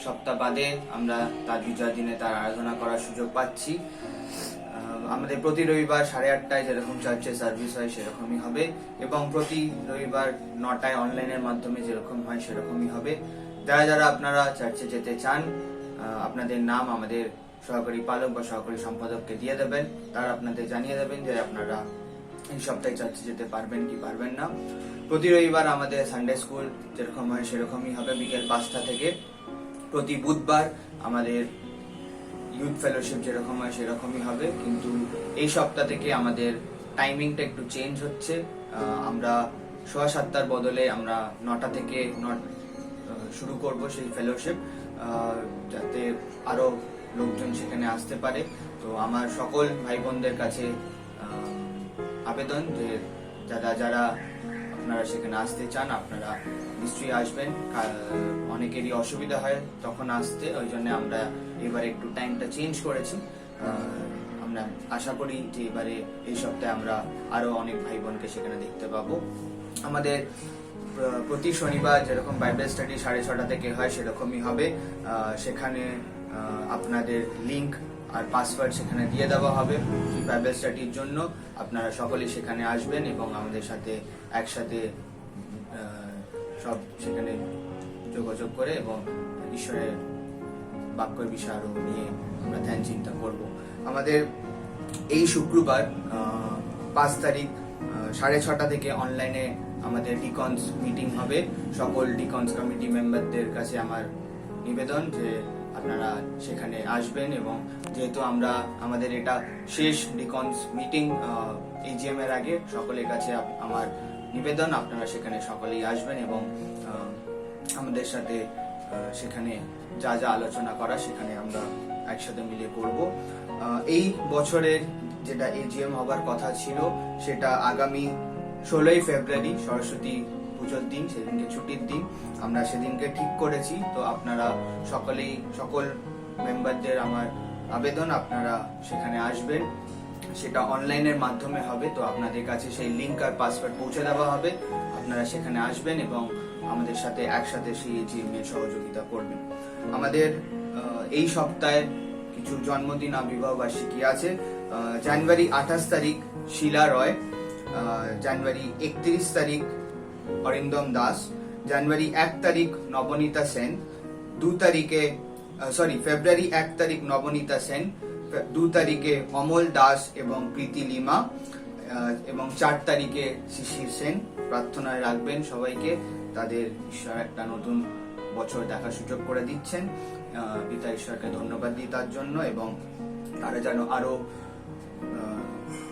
[SPEAKER 5] সপ্তাহ বাদে আমরা তার বিজয় দিনে তার আরাধনা করার সুযোগ পাচ্ছি। আমাদের প্রতি রবিবার 8:30টায় যেরকম চার্চে সার্ভিস হয় সেরকমই হবে, এবং প্রতি রবিবার 9টায় অনলাইনের মাধ্যমে যেরকম হয় সেরকমই হবে। যারা যারা আপনারা চার্চে যেতে চান, আপনাদের নাম আমাদের সহকারী পালক বা সহকারী সম্পাদককে দিয়ে দেবেন। তারা আপনাদের জানিয়ে দেবেন যে আপনারা এই সপ্তাহে চার্চে যেতে পারবেন কি পারবেন না। প্রতি রবিবার আমাদের সানডে স্কুল যেরকম হয় সেরকমই হবে বিকেল 5টা থেকে। প্রতি বুধবার আমাদের ইউথ ফেলোশিপ যেরকম হয় সেরকমই হবে, কিন্তু এই সপ্তাহ থেকে আমাদের টাইমিংটা একটু চেঞ্জ হচ্ছে। আমরা 7:15টার বদলে আমরা 9টা থেকে শুরু করব সেই ফেলোশিপ, যাতে আরো লোকজন সেখানে আসতে পারে। তো আমার সকল ভাই বোনদের কাছে আবেদন যে যারা আপনারা সেখানে আসতে চান আপনারা নিশ্চয়ই আসবেন। অনেকেরই অসুবিধা হয় তখন আসতে, ওই জন্য আমরা এবারে একটু টাইমটা চেঞ্জ করেছি। আমরা আশা করি যে এবারে এই সপ্তাহে আমরা আরো অনেক ভাই বোনকে সেখানে দেখতে পাবো। আমাদের প্রতি শনিবার যেরকম বাইবেল স্টাডি 6:30 থেকে হয় সেরকমই হবে। সেখানে আপনাদের লিংক আর পাসওয়ার্ড সেখানে দিয়ে দেওয়া হবে বাইবেল স্টাডির জন্য। আপনারা সকলেই সেখানে আসবেন এবং আমাদের সাথে একসাথে সব সেখানে যোগাযোগ করে এবং ঈশ্বরের বাক্যের বিষয় আরো নিয়ে আমরা ধ্যান চিন্তা করব। আমাদের এই শুক্রবার 5 তারিখ 6:30 থেকে অনলাইনে আমাদের ডিকনস মিটিং হবে। সকল ডিকনস কমিটি মেম্বারদের কাছে আমার নিবেদন যে আপনারা সেখানে আসবেন, এবং যেহেতু আমাদের এটা শেষ ডিকনস মিটিং এজিএম এর আগে, সকলের কাছে আমার নিবেদন আপনারা সেখানে সকলেই আসবেন এবং আমাদের সাথে সেখানে যা যা আলোচনা করা সেখানে আমরা একসাথে মিলে করব। এই বছরের যেটা এজিএম হবার কথা ছিল সেটা আগামী 16ই ফেব্রুয়ারি সরস্বতী পুজোর দিন, সেদিনকে ছুটির দিন আমরা সেদিনকে ঠিক করেছি। তো আপনারা সকল মেম্বারদের আমার আবেদন আপনারা সেখানে আসবেন। সেটা অনলাইনের মাধ্যমে হবে, তো আপনাদের কাছে সেই লিংক আর পাসওয়ার্ড পৌঁছে দেওয়া হবে। আপনারা সেখানে আসবেন এবং আমাদের সাথে একসাথে সেই এজিএম এর সহযোগিতা করবেন। আমাদের এই সপ্তাহে কিছু জন্মদিন আর বিবাহ বার্ষিকী আছে। জানুয়ারি 28 তারিখ শিলা রয়, জানুয়ারি 31 তারিখ অরিন্দম দাস, জানুয়ারি 1 তারিখ নবনীতা সেন, ফেব্রুয়ারি 1 তারিখ নবনীতা সেন, 2 তারিখে অমল দাস এবং প্রীতি লিমা, এবং 4 তারিখে শিশির সেন। প্রার্থনায় রাখবেন সবাইকে, তাদের ঈশ্বর একটা নতুন বছর দেখার সুযোগ করে দিচ্ছেন। পিতা ঈশ্বরকে ধন্যবাদ দিই তার জন্য, এবং তারা যেন আরো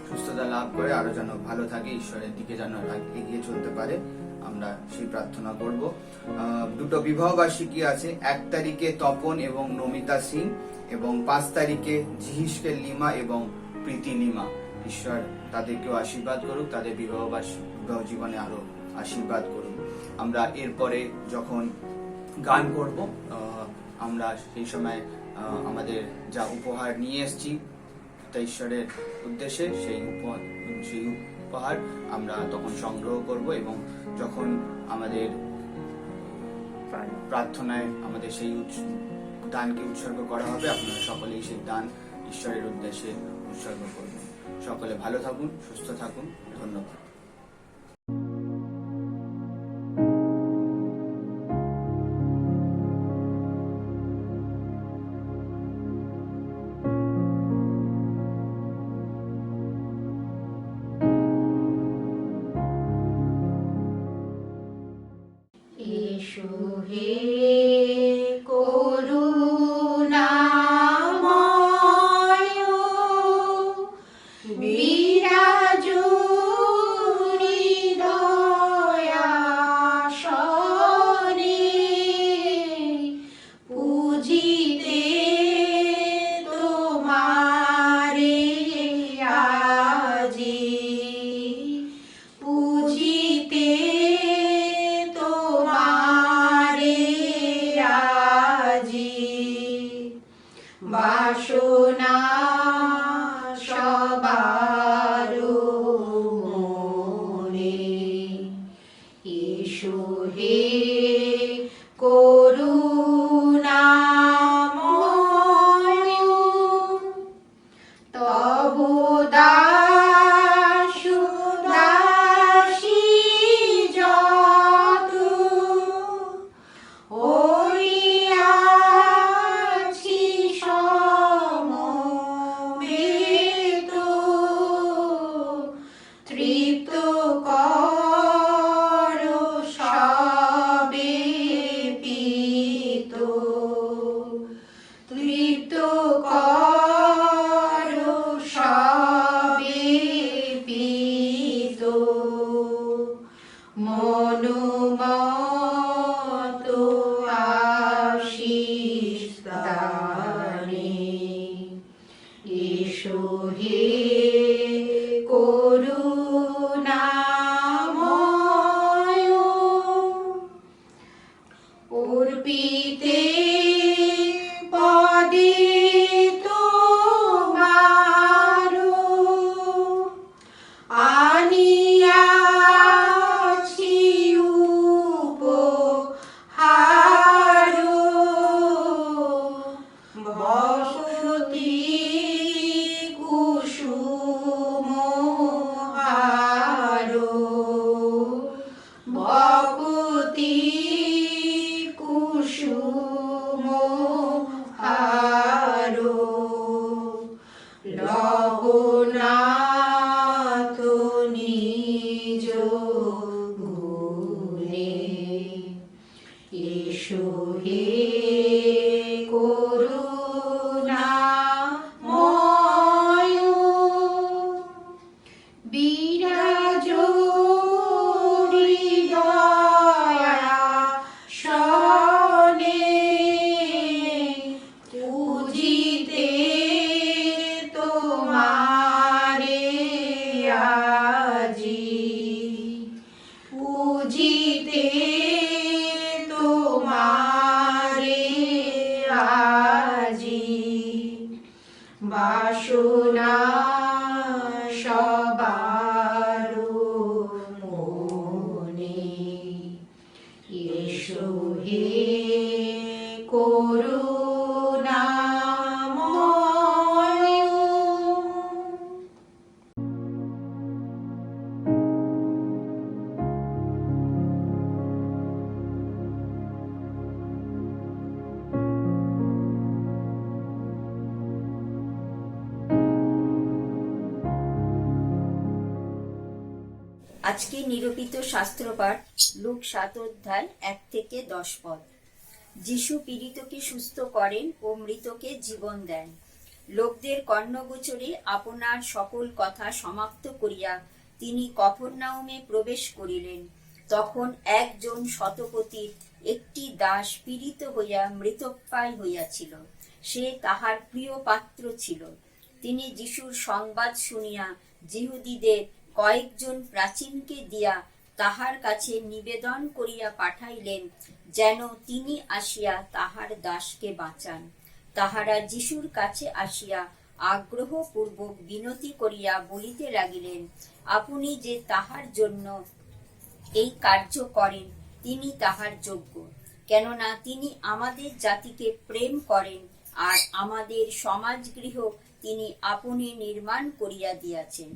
[SPEAKER 5] সুস্থতা লাভ করে, আরো যেন ভালো থাকে, ঈশ্বরের দিকে যেন এগিয়ে চলতে পারে। আমরা সেই প্রার্থনা করব। দুটো বিবাহ বার্ষিকী আছে, 1 তারিখে তপন এবং নমিতা সিং, এবং 5 তারিখে জিহিসকে লিমা এবং প্রীতি লিমা। ঈশ্বর তাদেরকেও আশীর্বাদ করুক, তাদের বিবাহ জীবনে আরো আশীর্বাদ করুন। আমরা এরপরে যখন গান করব, আমরা সেই সময় আমাদের যা উপহার নিয়ে এসেছি তা ঈশ্বরের উদ্দেশ্যে, সেই উপহার আমরা তখন সংগ্রহ করব, এবং যখন আমাদের প্রার্থনায় আমাদের সেই দানকে উৎসর্গ করা হবে, আপনারা সকলেই সেই দান ঈশ্বরের উদ্দেশ্যে উৎসর্গ করবেন। সকলে ভালো থাকুন, সুস্থ থাকুন, ধন্যবাদ।
[SPEAKER 6] এসো হে করুণাময়, বিরাজো হৃদয়াসনে, পূজিতে তোমারে আজি, পূজিতে তোমারে আজি। বাসনা সবার মনে, এসো হে করুণাময়, তব দাসু দাসী যত হইয়াছি সমবেত, তৃপ্ত কর সবে পিত, তৃপ্ত কর সবে পিত, মনোমত আশীষ দানে। এসো হে করুণাময়, অর্পিতে পদে তোমার আনিয়াছি উপহার, বসতি কুসুমহার, ভকতি কুসুমহার, লহনাথ নিজ গুণে। এসো হে করুণাময়, বিরাজো হৃদয়াসনে, পূজিতে তোমারে আজি, পূজিতে তোমারে আজি। বাসনা সবার মনে, এসো হে করুণাময়।
[SPEAKER 7] আজকে নিরূপিত শাস্ত্রপাঠ লুক 7 অধ্যায় 1 থেকে 10 পদ। যিশু পীড়িতকে সুস্থ করেন ও মৃতকে জীবন দেন। লোকদের কর্ণগোচরে আপনার সকল কথা সমাপ্ত করিয়া তিনি কফরনাউমে প্রবেশ করিলেন। তখন একজন শতপতির একটি দাস পীড়িত হইয়া মৃতপ্রায় হইয়াছিল। সে তাহার প্রিয় পাত্র ছিল। তিনি যিশুর সংবাদ শুনিয়া যিহুদীদের কয়েকজন প্রাচীনকে দিয়া তাহার কাছে নিবেদন করিয়া পাঠাইলেন, যেন তিনি আসিয়া তাহার দাসকে বাঁচান। তাহারা যিশুর কাছে আসিয়া আগ্রহপূর্বক বিনতি করিয়া বলিতে লাগিলেন, আপনি যে তাহার জন্য এই কার্য করেন, তিনি তাহার যোগ্য, কেননা তিনি আমাদের জাতিকে প্রেম করেন, আর আমাদের সমাজগৃহ তিনি আপনি নির্মাণ করিয়া দিয়াছেন।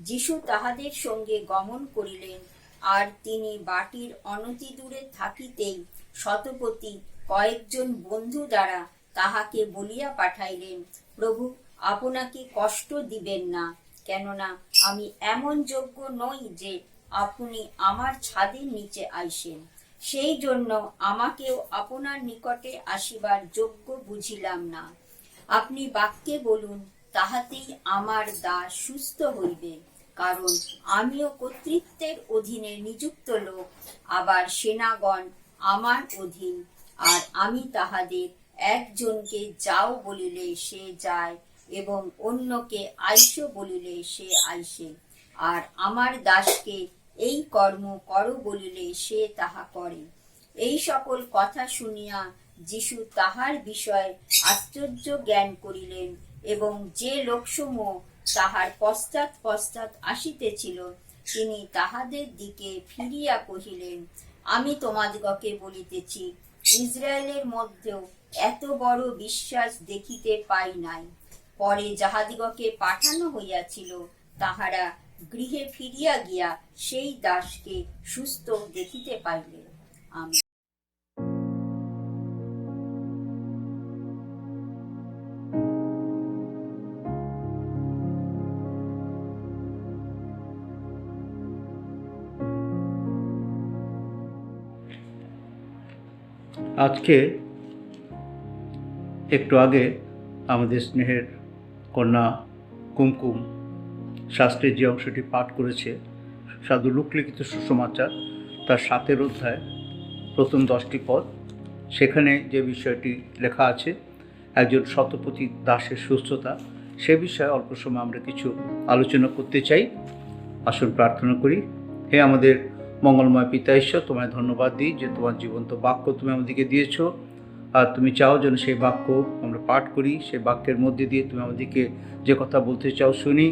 [SPEAKER 7] যিশু তাহাদের সঙ্গে গমন করিলেন, আর তিনি বাটির অনতি দূরে থাকিতেই শতপতি কয়েকজন বন্ধু দ্বারা তাহাকে বলিয়া পাঠাইলেন, প্রভু, আপনাকে কষ্ট দিবেন না, কেননা আমি এমন যোগ্য নই যে আপনি আমার ছাদের নিচে আইসেন। সেই জন্য আমাকেও আপনার নিকটে আসিবার যোগ্য বুঝিলাম না। আপনি বাক্যে বলুন, তাহাতেই আমার দাস সুস্থ হইবে, কারণ আমিও কর্তৃত্বের অধীনে নিযুক্ত লোক, আবার সেনাগণ আমার অধীন। আর আমি তাহাদের একজনকে যাও বলিলে সে যায়, এবং অন্যকে আইসো বলিলে সে আইসে, আর আমার দাসকে এই কর্ম করো বলিলে সে তাহা করে। এই সকল কথা শুনিয়া যিশু তাহার বিষয়ে আশ্চর্য জ্ঞান করিলেন, এবং যে লোকসমূহ তাহার পশ্চাৎ পশ্চাৎ আসিতেছিল, তিনি তাহাদের দিকে ফিরিয়া কহিলেন, আমি তোমাদিগকে বলিতেছি, ইসরায়েলের মধ্যেও এত বড় বিশ্বাস দেখিতে পাই নাই। পরে যাহাদিগকে পাঠানো হইয়াছিল, তাহারা গৃহে ফিরিয়া গিয়া সেই দাসকে সুস্থ দেখিতে পাইলেন। আমেন।
[SPEAKER 1] আজকে একটু আগে আমাদের স্নেহের কন্যা কুমকুম শাস্ত্রের যে অংশটি পাঠ করেছে, সাধু লুক লিখিত সুসমাচার তার 7 অধ্যায় প্রথম 10টি পদ, সেখানে যে বিষয়টি লেখা আছে একজন শতপতি দাসের সুস্থতা, সে বিষয়ে অল্প সময় আমরা কিছু আলোচনা করতে চাই। আসুন প্রার্থনা করি। হে আমাদের মঙ্গলময় পিতা ঈশ্বর, তোমায় ধন্যবাদ দিই যে তোমার জীবন্ত বাক্য তুমি আমাদেরকে দিয়েছো, আর তুমি চাও যেন সেই বাক্য আমরা পাঠ করি, সেই বাক্যের মধ্যে দিয়ে তুমি আমাদেরকে যে কথা বলতে চাও শুনি,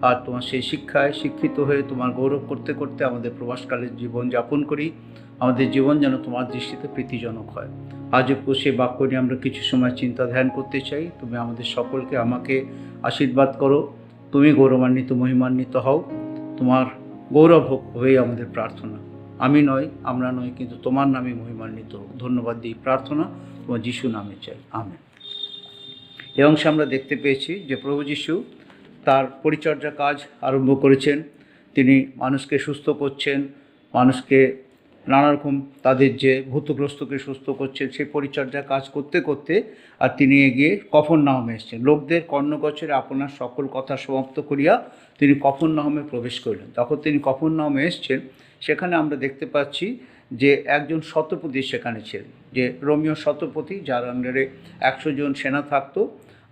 [SPEAKER 1] আর তোমার সেই শিক্ষায় শিক্ষিত হয়ে তোমার গৌরব করতে করতে আমাদের প্রবাসকালের জীবন যাপন করি। আমাদের জীবন যেন তোমার দৃষ্টিতে প্রীতিজনক হয়। আজও সেই বাক্য নিয়ে আমরা কিছু সময় চিন্তা ধ্যান করতে চাই। তুমি আমাদের সকলকে আমাকে আশীর্বাদ করো। তুমি গৌরবান্বিত মহিমান্বিত হও। তোমার গৌরব হোক হয়ে আমাদের প্রার্থনা। আমি নয়, আমরা নয়, কিন্তু তোমার নামে মহিমান্বিত হোক। ধন্যবাদ দিই প্রার্থনা তোমার যিশু নামে চাই, আমেন। এই অংশে আমরা দেখতে পেয়েছি যে প্রভু যিশু তার পরিচর্যা কাজ আরম্ভ করেছেন। তিনি মানুষকে সুস্থ করছেন, মানুষকে নানা রকম তাদের যে ভূতগ্রস্তকে সুস্থ করছেন, সেই পরিচর্যা কাজ করতে করতে আর তিনি এগিয়ে কফরনাহমে এসেছেন। লোকদের কর্ণগোচরে আপনার সকল কথা সমাপ্ত করিয়া তিনি কফরনাহমে প্রবেশ করলেন। তখন তিনি কফরনাহমে এসেছেন, সেখানে আমরা দেখতে পাচ্ছি যে একজন শতপতি সেখানে ছিলেন, যে রোমীয় শতপতি, যার আন্ডারে 100 জন সেনা থাকতো।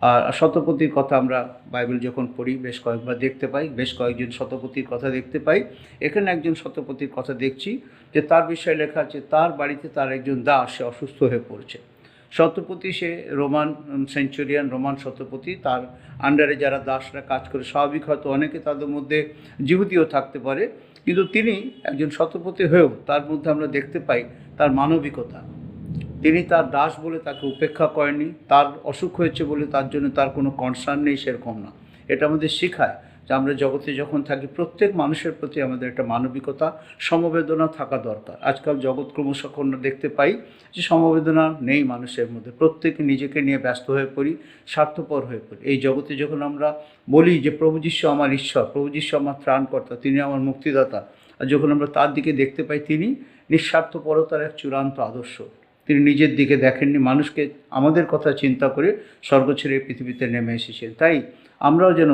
[SPEAKER 1] আর শতপতির কথা আমরা বাইবেল যখন পড়ি বেশ কয়েকবার দেখতে পাই, বেশ কয়েকজন শতপতির কথা দেখতে পাই। এখানে একজন শতপতির কথা দেখছি যে তার বিষয়ে লেখা আছে, তার বাড়িতে তার একজন দাস সে অসুস্থ হয়ে পড়ছে। শতপতি সে রোমান সেঞ্চুরিয়ান, রোমান শতপতি, তার আন্ডারে যারা দাসরা কাজ করে, স্বাভাবিক হয়তো অনেকে তাদের মধ্যে যিহুদিও থাকতে পারে, কিন্তু তিনি একজন শতপতি হয়েও তার মধ্যে আমরা দেখতে পাই তার মানবিকতা। তিনি তার দাস বলে তাকে উপেক্ষা করেননি, তার অসুখ হয়েছে বলে তার জন্য তার কোনো কনসার্ন নেই, সেরকম না। এটা আমাদের শেখায় যে আমরা জগতে যখন থাকি প্রত্যেক মানুষের প্রতি আমাদের একটা মানবিকতা, সমবেদনা থাকা দরকার। আজকাল জগৎ ক্রমশ আমরা দেখতে পাই যে সমবেদনা নেই মানুষের মধ্যে, প্রত্যেকে নিজেকে নিয়ে ব্যস্ত হয়ে পড়ি, স্বার্থপর হয়ে পড়ি। এই জগতে যখন আমরা বলি যে প্রভু যিশু আমার ঈশ্বর, প্রভু যিশু আমার ত্রাণকর্তা, তিনি আমার মুক্তিদাতা, আর যখন আমরা তার দিকে দেখতে পাই তিনি নিঃস্বার্থপরতার এক চূড়ান্ত আদর্শ। তিনি নিজের দিকে দেখেননি, মানুষকে আমাদের কথা চিন্তা করে স্বর্গ ছেড়ে পৃথিবীতে নেমে এসেছেন। তাই আমরাও যেন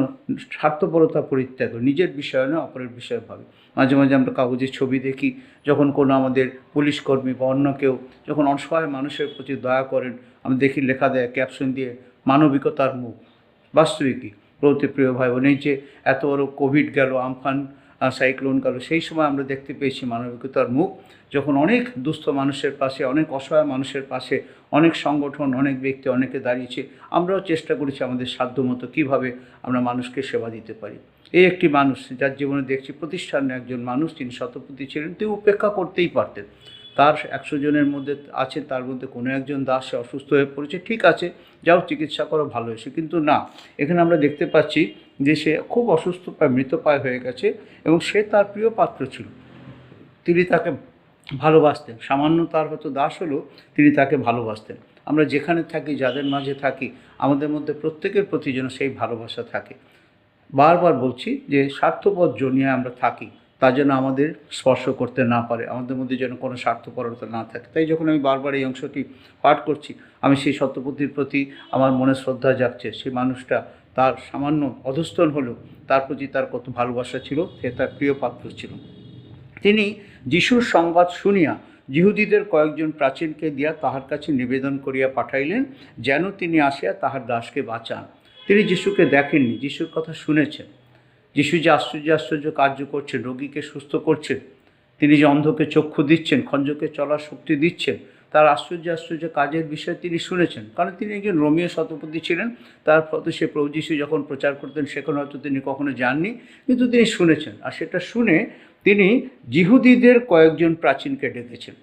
[SPEAKER 1] স্বার্থপরতা পরিত্যাগ করি, নিজের বিষয় নয় অপরের বিষয় ভাবি। মাঝে মাঝে আমরা কাগজে ছবি দেখি, যখন কোনো আমাদের পুলিশ কর্মী বা অন্য কেউ যখন অসহায় মানুষের প্রতি দয়া করেন, আমি দেখি লেখা দেয় ক্যাপশন দিয়ে, মানবিকতার মুখ। বাস্তবিকই প্রতি প্রিয় ভাই বোন, এই যে এত বড় কোভিড গেল, আমফান সাইক্লোন গেল, সেই সময় আমরা দেখতে পেয়েছি মানবিকতার মুখ, যখন অনেক দুস্থ মানুষের পাশে, অনেক অসহায় মানুষের পাশে অনেক সংগঠন, অনেক ব্যক্তি, অনেকে দাঁড়িয়েছে। আমরাও চেষ্টা করেছি আমাদের সাধ্যমতো কীভাবে আমরা মানুষকে সেবা দিতে পারি। এই একটি মানুষ যার জীবনে দেখছি প্রতিষ্ঠানে একজন মানুষ, তিনি শতপথী ছিলেন, তিনি উপেক্ষা করতেই পারতেন। তার 100 জনের মধ্যে আছে, তার মধ্যে কোনো একজন দাস সে অসুস্থ হয়ে পড়েছে, ঠিক আছে যাও চিকিৎসা করো, ভালো হয়েছে। কিন্তু না, এখানে আমরা দেখতে পাচ্ছি যে সে খুব অসুস্থ প্রায় মৃতপ্রায় হয়ে গেছে এবং সে তার প্রিয় পাত্র ছিল, তিনি তাকে ভালোবাসতেন। সামান্য তার হয়তো দাস হলেও তিনি তাকে ভালোবাসতেন। আমরা যেখানে থাকি, যাদের মাঝে থাকি, আমাদের মধ্যে প্রত্যেকের প্রতি যেন সেই ভালোবাসা থাকে। বারবার বলছি যে স্বার্থপর জনিয়ে আমরা থাকি, তা যেন আমাদের স্পর্শ করতে না পারে, আমাদের মধ্যে যেন কোনো স্বার্থপরতা না থাকে। তাই যখন আমি বারবার এই অংশটি পাঠ করছি, আমি সেই শতপথীর প্রতি আমার মনে শ্রদ্ধা জাগছে। সেই মানুষটা তার সামান্য অধস্তন হলেও তার প্রতি তার কত ভালোবাসা ছিল, সে তার প্রিয় পাত্র ছিল। তিনি যিশুর সংবাদ শুনিয়া যিহুদীদের কয়েকজন প্রাচীনকে দিয়া তাহার কাছে নিবেদন করিয়া পাঠাইলেন, যেন তিনি আসিয়া তাহার দাসকে বাঁচান। তিনি যিশুকে দেখেননি, যিশুর কথা শুনেছেন। যিশু যে আশ্চর্য আশ্চর্য কার্য করছেন, রোগীকে সুস্থ করছেন, তিনি যে অন্ধকে চক্ষু দিচ্ছেন, খঞ্জকে চলার শক্তি দিচ্ছেন, তার আশ্চর্য আশ্চর্য কাজের বিষয়ে তিনি শুনেছেন। কারণ তিনি একজন রোমীয় শতপথী ছিলেন। তার ফলে সে প্রভু যিশু যখন প্রচার করতেন সেখানে হয়তো তিনি কখনো যাননি, কিন্তু তিনি শুনেছেন। আর সেটা শুনে তিনি যিহুদীদের কয়েকজন প্রাচীনকে ডেকেছেন।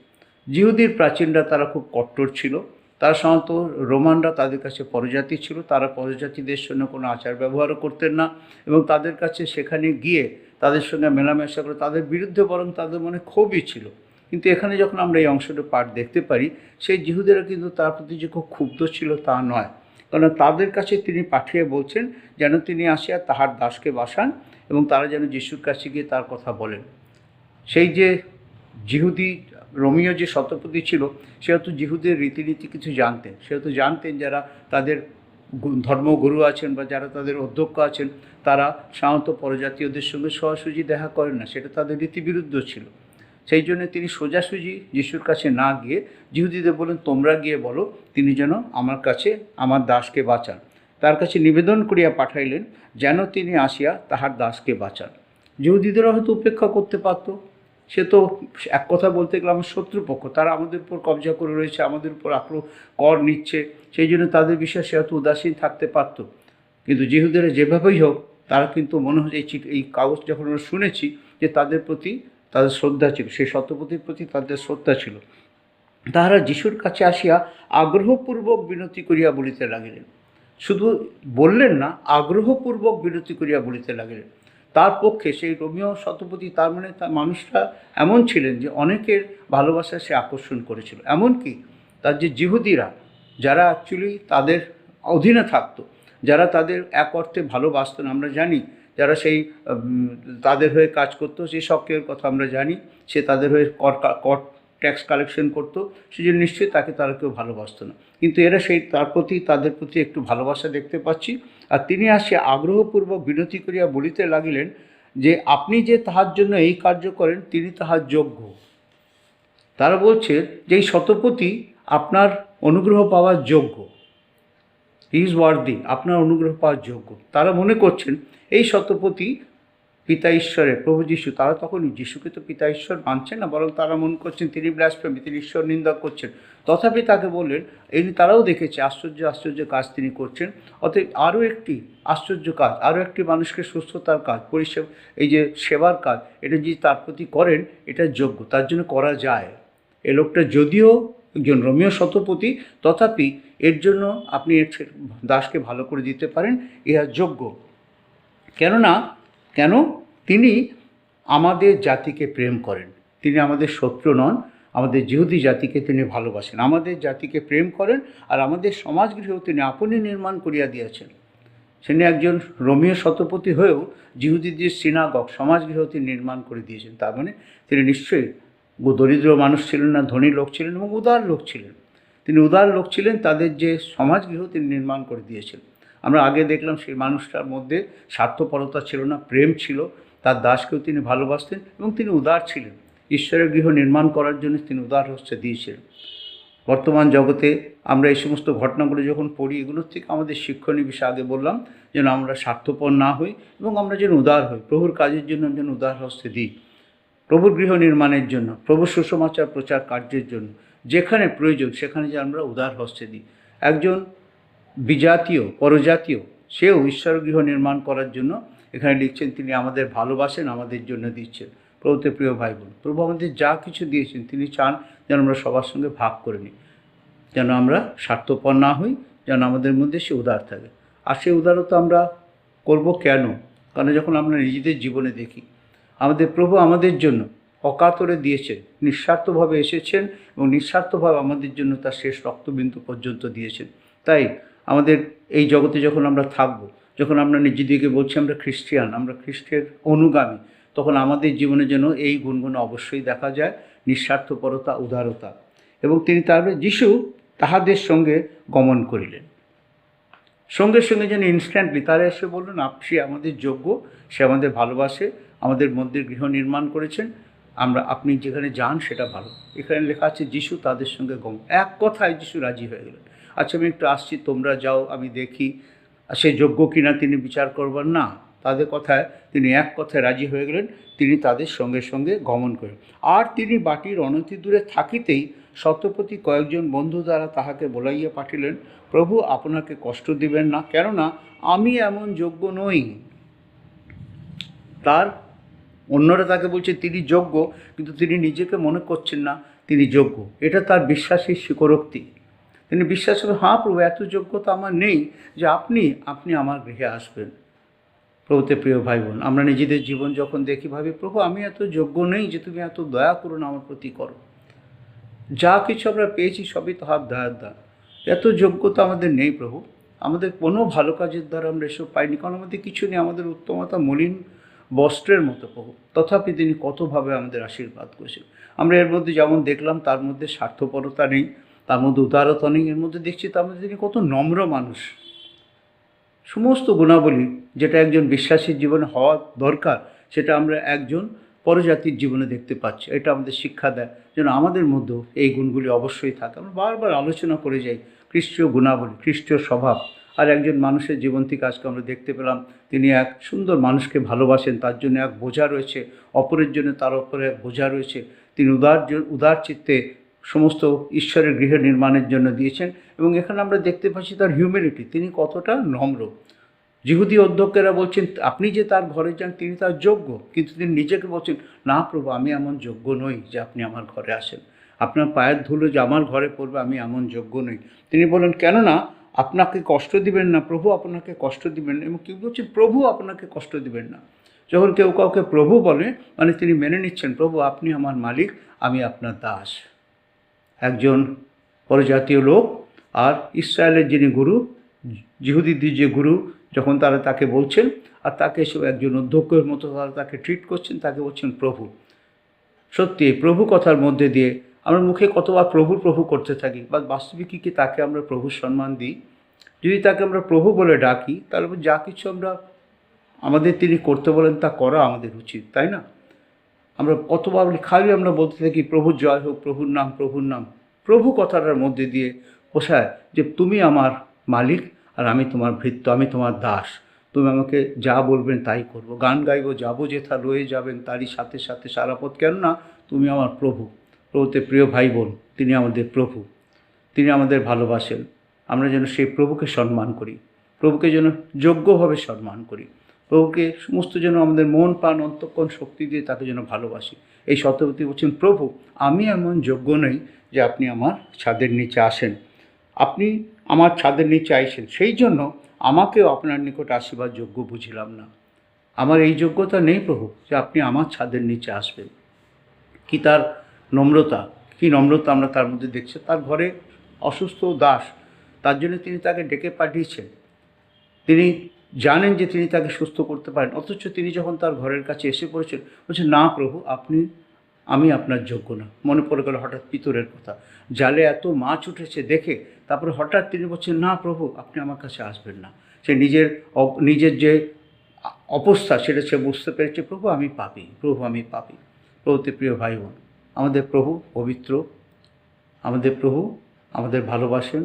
[SPEAKER 1] যিহুদীর প্রাচীনরা তারা খুব কট্টর ছিল, তারা সাধারণত রোমানরা তাদের কাছে পরজাতি ছিল, তারা পরজাতিদের সঙ্গে কোনো আচার ব্যবহারও করতেন না এবং তাদের কাছে সেখানে গিয়ে তাদের সঙ্গে মেলামেশা করে তাদের বিরুদ্ধে বরং তাদের মনে ক্ষোভই ছিল। কিন্তু এখানে যখন আমরা এই অংশটা পাঠ দেখতে পারি, সেই যিহুদেরা কিন্তু তার প্রতি যে খুব ক্ষুব্ধ ছিল তা নয়, কারণ তাদের কাছে তিনি পাঠিয়ে বলছেন যেন তিনি আসিয়া তাহার দাসকে বাসান এবং তারা যেন যিশুর কাছে গিয়ে তার কথা বলেন। সেই যে যিহুদি রোমীয় যে শতপথী ছিল, সে হয়তো যিহুদের রীতিনীতি কিছু জানতেন, সে হয়তো জানতেন যারা তাদের ধর্মগুরু আছেন বা যারা তাদের অধ্যক্ষ আছেন, তারা সাধারণত পরজাতীয়দের সঙ্গে সোজাসুজি দেখা করেন না, সেটা তাদের রীতিবিরুদ্ধ ছিল। সেই জন্য তিনি সোজাসুজি যিশুর কাছে না গিয়ে যিহুদিদের বলেন, তোমরা গিয়ে বলো তিনি যেন আমার কাছে আমার দাসকে বাঁচান। তার কাছে নিবেদন করিয়া পাঠাইলেন যেন তিনি আসিয়া তাহার দাসকে বাঁচান। যিহুদিদেরা হয়তো উপেক্ষা করতে পারত, সে তো এক কথা বলতে গেলে আমার শত্রুপক্ষ, তারা আমাদের উপর কবজা করে রয়েছে, আমাদের উপর কর নিচ্ছে, সেই জন্য তাদের বিষয়ে সে হয়তো উদাসীন থাকতে পারত। কিন্তু যিহুদেরা যেভাবেই হোক, তারা কিন্তু মনে হয় এই কাগজ যখন আমরা শুনেছি যে তাদের প্রতি তাদের শ্রদ্ধা ছিল, সেই শতপথীর প্রতি তাদের শ্রদ্ধা ছিল। তাহারা যিশুর কাছে আসিয়া আগ্রহপূর্বক বিনতি করিয়া বলিতে লাগিলেন। শুধু বললেন না, আগ্রহপূর্বক বিনতি করিয়া বলিতে লাগিলেন। তার পক্ষে সেই রোমীয় শতপথী, তার মানে তার মানুষরা এমন ছিলেন যে অনেকের ভালোবাসা সে আকর্ষণ করেছিল। এমনকি তার যে যিহুদিরা, যারা অ্যাকচুয়ালি তাদের অধীনে থাকতো, যারা তাদের এক অর্থে ভালোবাসতেন, আমরা জানি যারা সেই তাদের হয়ে কাজ করতো, সেই সক্রিয়ের কথা আমরা জানি, সে তাদের হয়ে কর ট্যাক্স কালেকশন করতো, সেজন্য নিশ্চয়ই তাকে তারা কেউ ভালোবাসতো না। কিন্তু এরা সেই তার প্রতি তাদের প্রতি একটু ভালোবাসা দেখতে পাচ্ছি। আর তিনি আসিয়া আগ্রহপূর্বক বিনতি করিয়া বলিতে লাগিলেন যে আপনি যে তাহার জন্য এই কার্য করেন তিনি তাহার যোগ্য। তারা বলছে যে এই শতপথী আপনার অনুগ্রহ পাওয়ার যোগ্য, হি ইজ ওয়ার্দি, আপনার অনুগ্রহ পাওয়ার যোগ্য। তারা মনে করছেন এই শতপথী পিতা ঈশ্বরের, প্রভু যিশু, তারা তখন যিশুকে তো পিতা ঈশ্বর মানছেন না, বরং তারা মনে করছেন তিনি ব্লাসফেমি, তিনি ঈশ্বর নিন্দা করছেন। তথাপি তাকে বললেন, এই তারাও দেখেছে আশ্চর্য আশ্চর্য কাজ তিনি করছেন, অতএব আরও একটি আশ্চর্য কাজ, আরও একটি মানুষকে সুস্থতার কাজ, পরিষেবা, এই যে সেবার কাজ, এটা যদি তার প্রতি করেন এটা যোগ্য, তার জন্য করা যায়। এ লোকটা যদিও একজন রোমীয় শতপথী, তথাপি এর জন্য আপনি এর দাসকে ভালো করে দিতে পারেন, ইহা যোগ্য। কেন তিনি আমাদের জাতিকে প্রেম করেন, তিনি আমাদের শত্রু নন, আমাদের যিহুদি জাতিকে তিনি ভালোবাসেন, আমাদের জাতিকে প্রেম করেন, আর আমাদের সমাজগৃহেও তিনি আপনি নির্মাণ করিয়া দিয়েছেন। তিনি একজন রোমীয় শতপথী হয়েও যিহুদিদের সিনাগগ, সমাজগৃহ তিনি নির্মাণ করে দিয়েছেন। তার মানে তিনি নিশ্চয়ই দরিদ্র মানুষ ছিলেন না, ধনী লোক ছিলেন এবং উদার লোক ছিলেন। তিনি উদার লোক ছিলেন, তাদের যে সমাজগৃহ তিনি নির্মাণ করে দিয়েছেন। আমরা আগে দেখলাম সেই মানুষটার মধ্যে স্বার্থপরতা ছিল না, প্রেম ছিল, তার দাসকেও তিনি ভালোবাসতেন এবং তিনি উদার ছিলেন। ঈশ্বরের গৃহ নির্মাণ করার জন্য তিনি উদার হস্তে দিয়েছিলেন। বর্তমান জগতে আমরা এই সমস্ত ঘটনাগুলো যখন পড়ি, এগুলোর থেকে আমাদের শিক্ষণীয় বিষয় আগে বললাম যেন আমরা স্বার্থপর না হই এবং আমরা যেন উদার হই, প্রভুর কাজের জন্য যেন উদার হস্তে দিই, প্রভুর গৃহ নির্মাণের জন্য, প্রভুর সুসমাচার প্রচার কার্যের জন্য যেখানে প্রয়োজন সেখানে যে আমরা উদার হস্তে দিই। একজন বিজাতীয়, পরজাতীয়, সেও ঈশ্বর গৃহ নির্মাণ করার জন্য এখানে লিখছেন তিনি আমাদের ভালোবাসেন, আমাদের জন্য দিচ্ছেন। প্রভুতে প্রিয় ভাই বোন, প্রভু আমাদের যা কিছু দিয়েছেন তিনি চান যেন আমরা সবার সঙ্গে ভাগ করে নিই, যেন আমরা স্বার্থপর না হই, যেন আমাদের মধ্যে সে উদার থাকে। আর সেই উদারতা আমরা করব কেন? কারণ যখন আমরা নিজেদের জীবনে দেখি আমাদের প্রভু আমাদের জন্য অকাতরে দিয়েছেন, নিঃস্বার্থভাবে এসেছেন এবং নিঃস্বার্থভাবে আমাদের জন্য তার শেষ রক্তবিন্দু পর্যন্ত দিয়েছেন। তাই আমাদের এই জগতে যখন আমরা থাকব, যখন আমরা নিজেদেরকে বলছি আমরা খ্রিস্টিয়ান, আমরা খ্রিস্টের অনুগামী, তখন আমাদের জীবনে যেন এই গুণগুলো অবশ্যই দেখা যায়, নিঃস্বার্থপরতা, উদারতা। এবং তিনি তারপরে যিশু তাহাদের সঙ্গে গমন করিলেন, সঙ্গে সঙ্গে যেন ইনস্ট্যান্টলি তারা এসে বললেন সে আমাদের যোগ্য, সে আমাদের ভালোবাসে, আমাদের মধ্যে গৃহ নির্মাণ করেছেন, আপনি যেখানে যান সেটা ভালো। এখানে লেখা আছে যিশু তাদের সঙ্গে গমন, এক কথায় যিশু রাজি হয়ে গেলেন। আচ্ছা আমি একটু আসছি, তোমরা যাও, আমি দেখি সে যোগ্য কিনা তিনি বিচার করবার না, তাদের কথায় তিনি এক কথায় রাজি হয়ে গেলেন, তিনি তাদের সঙ্গে সঙ্গে গমন করেন। আর তিনি বাটির অনতি দূরে থাকিতেই শতপতি কয়েকজন বন্ধু দ্বারা তাহাকে বলাইয়া পাঠিলেন, প্রভু আপনাকে কষ্ট দিবেন না, কেননা আমি এমন যোগ্য নই। তার অন্যরা তাকে বলছে তিনি যোগ্য, কিন্তু তিনি নিজেকে মনে করছেন না তিনি যোগ্য। এটা তার বিশ্বাসের স্বীকারোক্তি। তিনি বিশ্বাস করেন, হ্যাঁ প্রভু এত যোগ্যতা আমার নেই যে আপনি আমার গৃহে আসবেন। প্রভুতে প্রিয় ভাই বোন, আমরা নিজেদের জীবন যখন দেখি ভাবি প্রভু আমি এত যোগ্য নেই যে তুমি এত দয়া করুন আমার প্রতি করো। যা কিছু আমরা পেয়েছি সবই তাহার দয়ার দান। এত যোগ্যতা আমাদের নেই প্রভু, আমাদের কোনো ভালো কাজের দ্বারা আমরা এসব পাইনি, কারণ আমাদের কিছু নেই, আমাদের উত্তমতা মলিন বস্ত্রের মতো প্রভু। তথাপি তিনি কতভাবে আমাদের আশীর্বাদ করেছেন। আমরা এর মধ্যে যেমন দেখলাম তার মধ্যে স্বার্থপরতা নেই, তার মধ্যে উদারতা নেই, এর মধ্যে দেখছি তার মধ্যে তিনি কত নম্র মানুষ। সমস্ত গুণাবলী যেটা একজন বিশ্বাসীর জীবনে হওয়া দরকার সেটা আমরা একজন পরজাতির জীবনে দেখতে পাচ্ছি। এটা আমাদের শিক্ষা দেয় যেন আমাদের মধ্যেও এই গুণগুলি অবশ্যই থাকে। আমরা বারবার আলোচনা করে যাই খ্রিস্টীয় গুণাবলী, খ্রিস্টীয় স্বভাব। আর একজন মানুষের জীবন থেকে আজকে আমরা দেখতে পেলাম তিনি এক সুন্দর মানুষকে ভালোবাসেন, তার জন্য এক বোঝা রয়েছে, অপরের জন্য তার উপরে এক বোঝা রয়েছে। তিনি উদার চিত্তে সমস্ত ঈশ্বরের গৃহ নির্মাণের জন্য দিয়েছেন। এবং এখানে আমরা দেখতে পাচ্ছি তার হিউম্যানিটি, তিনি কতটা নম্র। যিহুদি অধ্যক্ষেরা বলছেন আপনি যে তার ঘরে যান তিনি তার যোগ্য, কিন্তু তিনি নিজেকে বলছেন না প্রভু আমি এমন যোগ্য নই যে আপনি আমার ঘরে আসেন, আপনার পায়ের ধুলো যে আমার ঘরে পড়বে আমি এমন যোগ্য নই। তিনি বলেন কেননা আপনাকে কষ্ট দিবেন না, প্রভু আপনাকে কষ্ট দিবেন না। এবং কেউ বলছেন প্রভু আপনাকে কষ্ট দিবেন না। যখন কেউ কাউকে প্রভু বলে মানে তিনি মেনে নিচ্ছেন প্রভু আপনি আমার মালিক, আমি আপনার দাস। একজন পরজাতীয় লোক আর ইসরায়েলের যিনি গুরু, যিহুদিদের যে গুরু, যখন তারা তাকে বলছেন আর তাকে এসে একজন অধ্যক্ষের মতো তারা তাকে ট্রিট করছেন, তাকে বলছেন প্রভু। সত্যি এই প্রভু কথার মধ্যে দিয়ে আমরা মুখে কতবার প্রভু প্রভু করতে থাকি, বা বাস্তবিক কি তাকে আমরা প্রভুর সম্মান দিই? যদি তাকে আমরা প্রভু বলে ডাকি তাহলে যা কিছু আমাদের তিনি করতে বলেন তা করা আমাদের উচিত, তাই না? আমরা কতবার খালি আমরা বলতে থাকি প্রভুর জয় হোক, প্রভুর নাম, প্রভুর নাম। প্রভু কথাটার মধ্যে দিয়ে বোঝায় যে তুমি আমার মালিক আর আমি তোমার ভৃত্য, আমি তোমার দাস, তুমি আমাকে যা বলবেন তাই করব। গান গাইব, যাবো যেথা রয়ে যাবেন তারই সাথে সাথে সারা পথ, কেননা তুমি আমার প্রভু। প্রভুতে প্রিয় ভাই বোন, তিনি আমাদের প্রভু, তিনি আমাদের ভালোবাসেন। আমরা যেন সেই প্রভুকে সম্মান করি, প্রভুকে যেন যোগ্যভাবে সম্মান করি, প্রভুকে সমস্ত যেন আমাদের মন প্রাণ অন্তঃকরণ শক্তি দিয়ে তাকে যেন ভালোবাসি। এই শতপতি বলছেন প্রভু আমি এমন যোগ্য নই যে আপনি আমার ছাদের নিচে আসেন, আপনি আমার ছাদের নিচে আইসেন, সেই জন্য আমাকেও আপনার নিকট আসিবার যোগ্য বুঝিলাম না। আমার এই যোগ্যতা নেই প্রভু যে আপনি আমার ছাদের নিচে আসবেন। কি তার নম্রতা, কি নম্রতা আমরা তার মধ্যে দেখছি। তার ঘরে অসুস্থ দাস, তার জন্য তিনি তাকে ডেকে পাঠিয়েছেন, তিনি জানেন যে তিনি তাকে সুস্থ করতে পারেন, অথচ তিনি যখন তার ঘরের কাছে এসে পড়েছেন বলছেন না প্রভু আমি আপনার যোগ্য না। মনে পড়ে গেল হঠাৎ পিতরের কথা, জালে এত মাছ উঠেছে দেখে তারপরে হঠাৎ তিনি বলছেন না প্রভু আপনি আমার কাছে আসবেন না। সে নিজের যে অবস্থা সেটা সে বুঝতে পেরেছে, প্রভু আমি পাপী, প্রভু আমি পাপী। প্রভুতে প্রিয় ভাই বোন, আমাদের প্রভু পবিত্র, আমাদের প্রভু আমাদের ভালোবাসেন,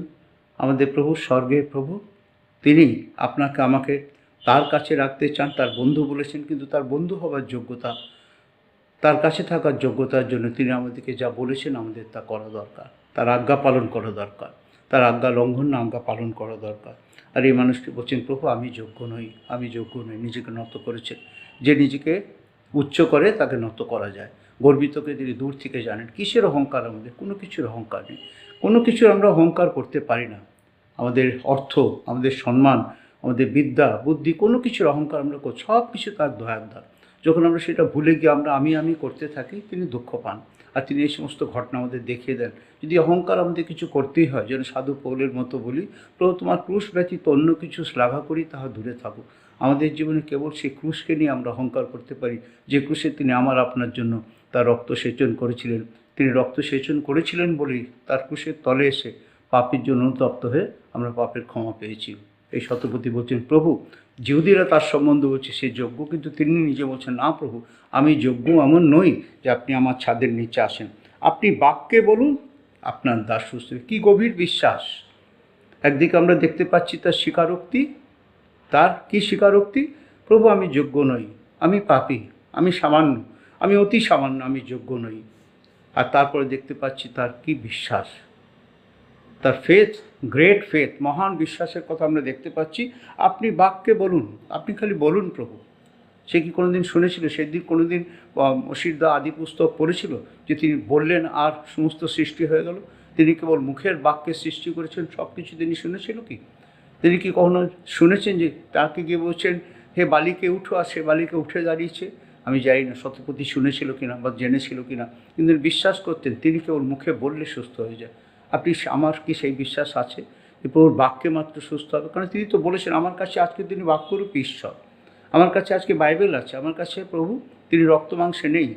[SPEAKER 1] আমাদের প্রভু স্বর্গের প্রভু। তিনি আপনাকে আমাকে তার কাছে রাখতে চান, তার বন্ধু বলেছেন, কিন্তু তার বন্ধু হবার যোগ্যতা, তার কাছে থাকার যোগ্যতার জন্য তিনি আমাদেরকে যা বলেছেন আমাদের তা করা দরকার, তার আজ্ঞা পালন করা দরকার, তার আজ্ঞা লঙ্ঘন না আজ্ঞা পালন করা দরকার। আর এই মানুষটি বলছেন, প্রভু আমি যোগ্য নই, আমি যোগ্য নই, নিজেকে নত করেছেন। যে নিজেকে উচ্চ করে তাকে নত করা যায়। গর্বিতকে তিনি দূর থেকে জানেন। কিসের অহংকার আমাদের? কোনো কিছুর অহংকার নেই, কোনো কিছুর আমরা অহংকার করতে পারি না। আমাদের অর্থ, আমাদের সম্মান, আমাদের বিদ্যা বুদ্ধি, কোনো কিছুর অহংকার আমরা করি, সব কিছু তার দয়ার দ্বার। যখন আমরা সেটা ভুলে গিয়ে আমি করতে থাকি, তিনি দুঃখ পান। আর তিনি এই সমস্ত ঘটনা আমাদের দেখিয়ে দেন। যদি অহংকার আমাদের কিছু করতেই হয়, যেন সাধু পৌলের মতো বলি, প্রভু তোমার ক্রুশ ব্যতীত অন্য কিছু শ্লাঘা করি, তাহা দূরে থাকুক। আমাদের জীবনে কেবল সেই ক্রুশকে নিয়ে আমরা অহংকার করতে পারি, যে ক্রুশে তিনি আমার আপনার জন্য তার রক্ত সেচন করেছিলেন। তিনি রক্ত সেচন করেছিলেন বলেই তার ক্রুশের তলে এসে পাপের জন্য অনুতপ্ত হয়ে আমরা পাপের ক্ষমা পেয়েছি। এই শতপতি বলছেন, প্রভু যিহুদিরা তার সম্বন্ধে বলছে সে যোগ্য, কিন্তু তিনি নিজে বলছেন, না প্রভু আমি যোগ্য এমন নই যে আপনি আমার ছাদের নিচে আসেন। আপনি বাক্যে বলুন, আপনার দাস সুস্থ। কী গভীর বিশ্বাস! একদিকে আমরা দেখতে পাচ্ছি তার স্বীকারোক্তি, তার কি স্বীকারোক্তি? প্রভু আমি যোগ্য নই, আমি পাপী, আমি সামান্য, আমি অতি সামান্য, আমি যোগ্য নই। আর তারপরে দেখতে পাচ্ছি তার কি বিশ্বাস, তার ফেথ, গ্রেট ফেথ, মহান বিশ্বাসের কথা আমরা দেখতে পাচ্ছি। আপনি বাক্যে বলুন, আপনি খালি বলুন প্রভু। সে কি কোনোদিন শুনেছিল? সেদিন কোনোদিন মসিরদা আদি পুস্তক পড়েছিল যে তিনি বললেন আর সমস্ত সৃষ্টি হয়ে গেল? তিনি কেবল মুখের বাক্যে সৃষ্টি করেছেন, সব কিছু তিনি শুনেছিল কি? তিনি কি কখনো শুনেছেন যে তাকে গিয়ে বলছেন, হে বালিকে উঠো, আর সে বালিকে উঠে দাঁড়িয়েছে? আমি জানি না শতপতি শুনেছিল কিনা বা জেনেছিল কিনা, কিন্তু বিশ্বাস করতেন তিনি কেবল মুখে বললে সুস্থ হয়ে যায়। আমার কি সেই বিশ্বাস আছে যে প্রভুর বাক্যে মাত্র সুস্থ হবে? কারণ তিনি তো বলেছেন, আমার কাছে আজকে তিনি বাক্যরূপী ঈশ্বর, আমার কাছে আজকে বাইবেল আছে, আমার কাছে প্রভু, তিনি রক্ত মাংসে নেই।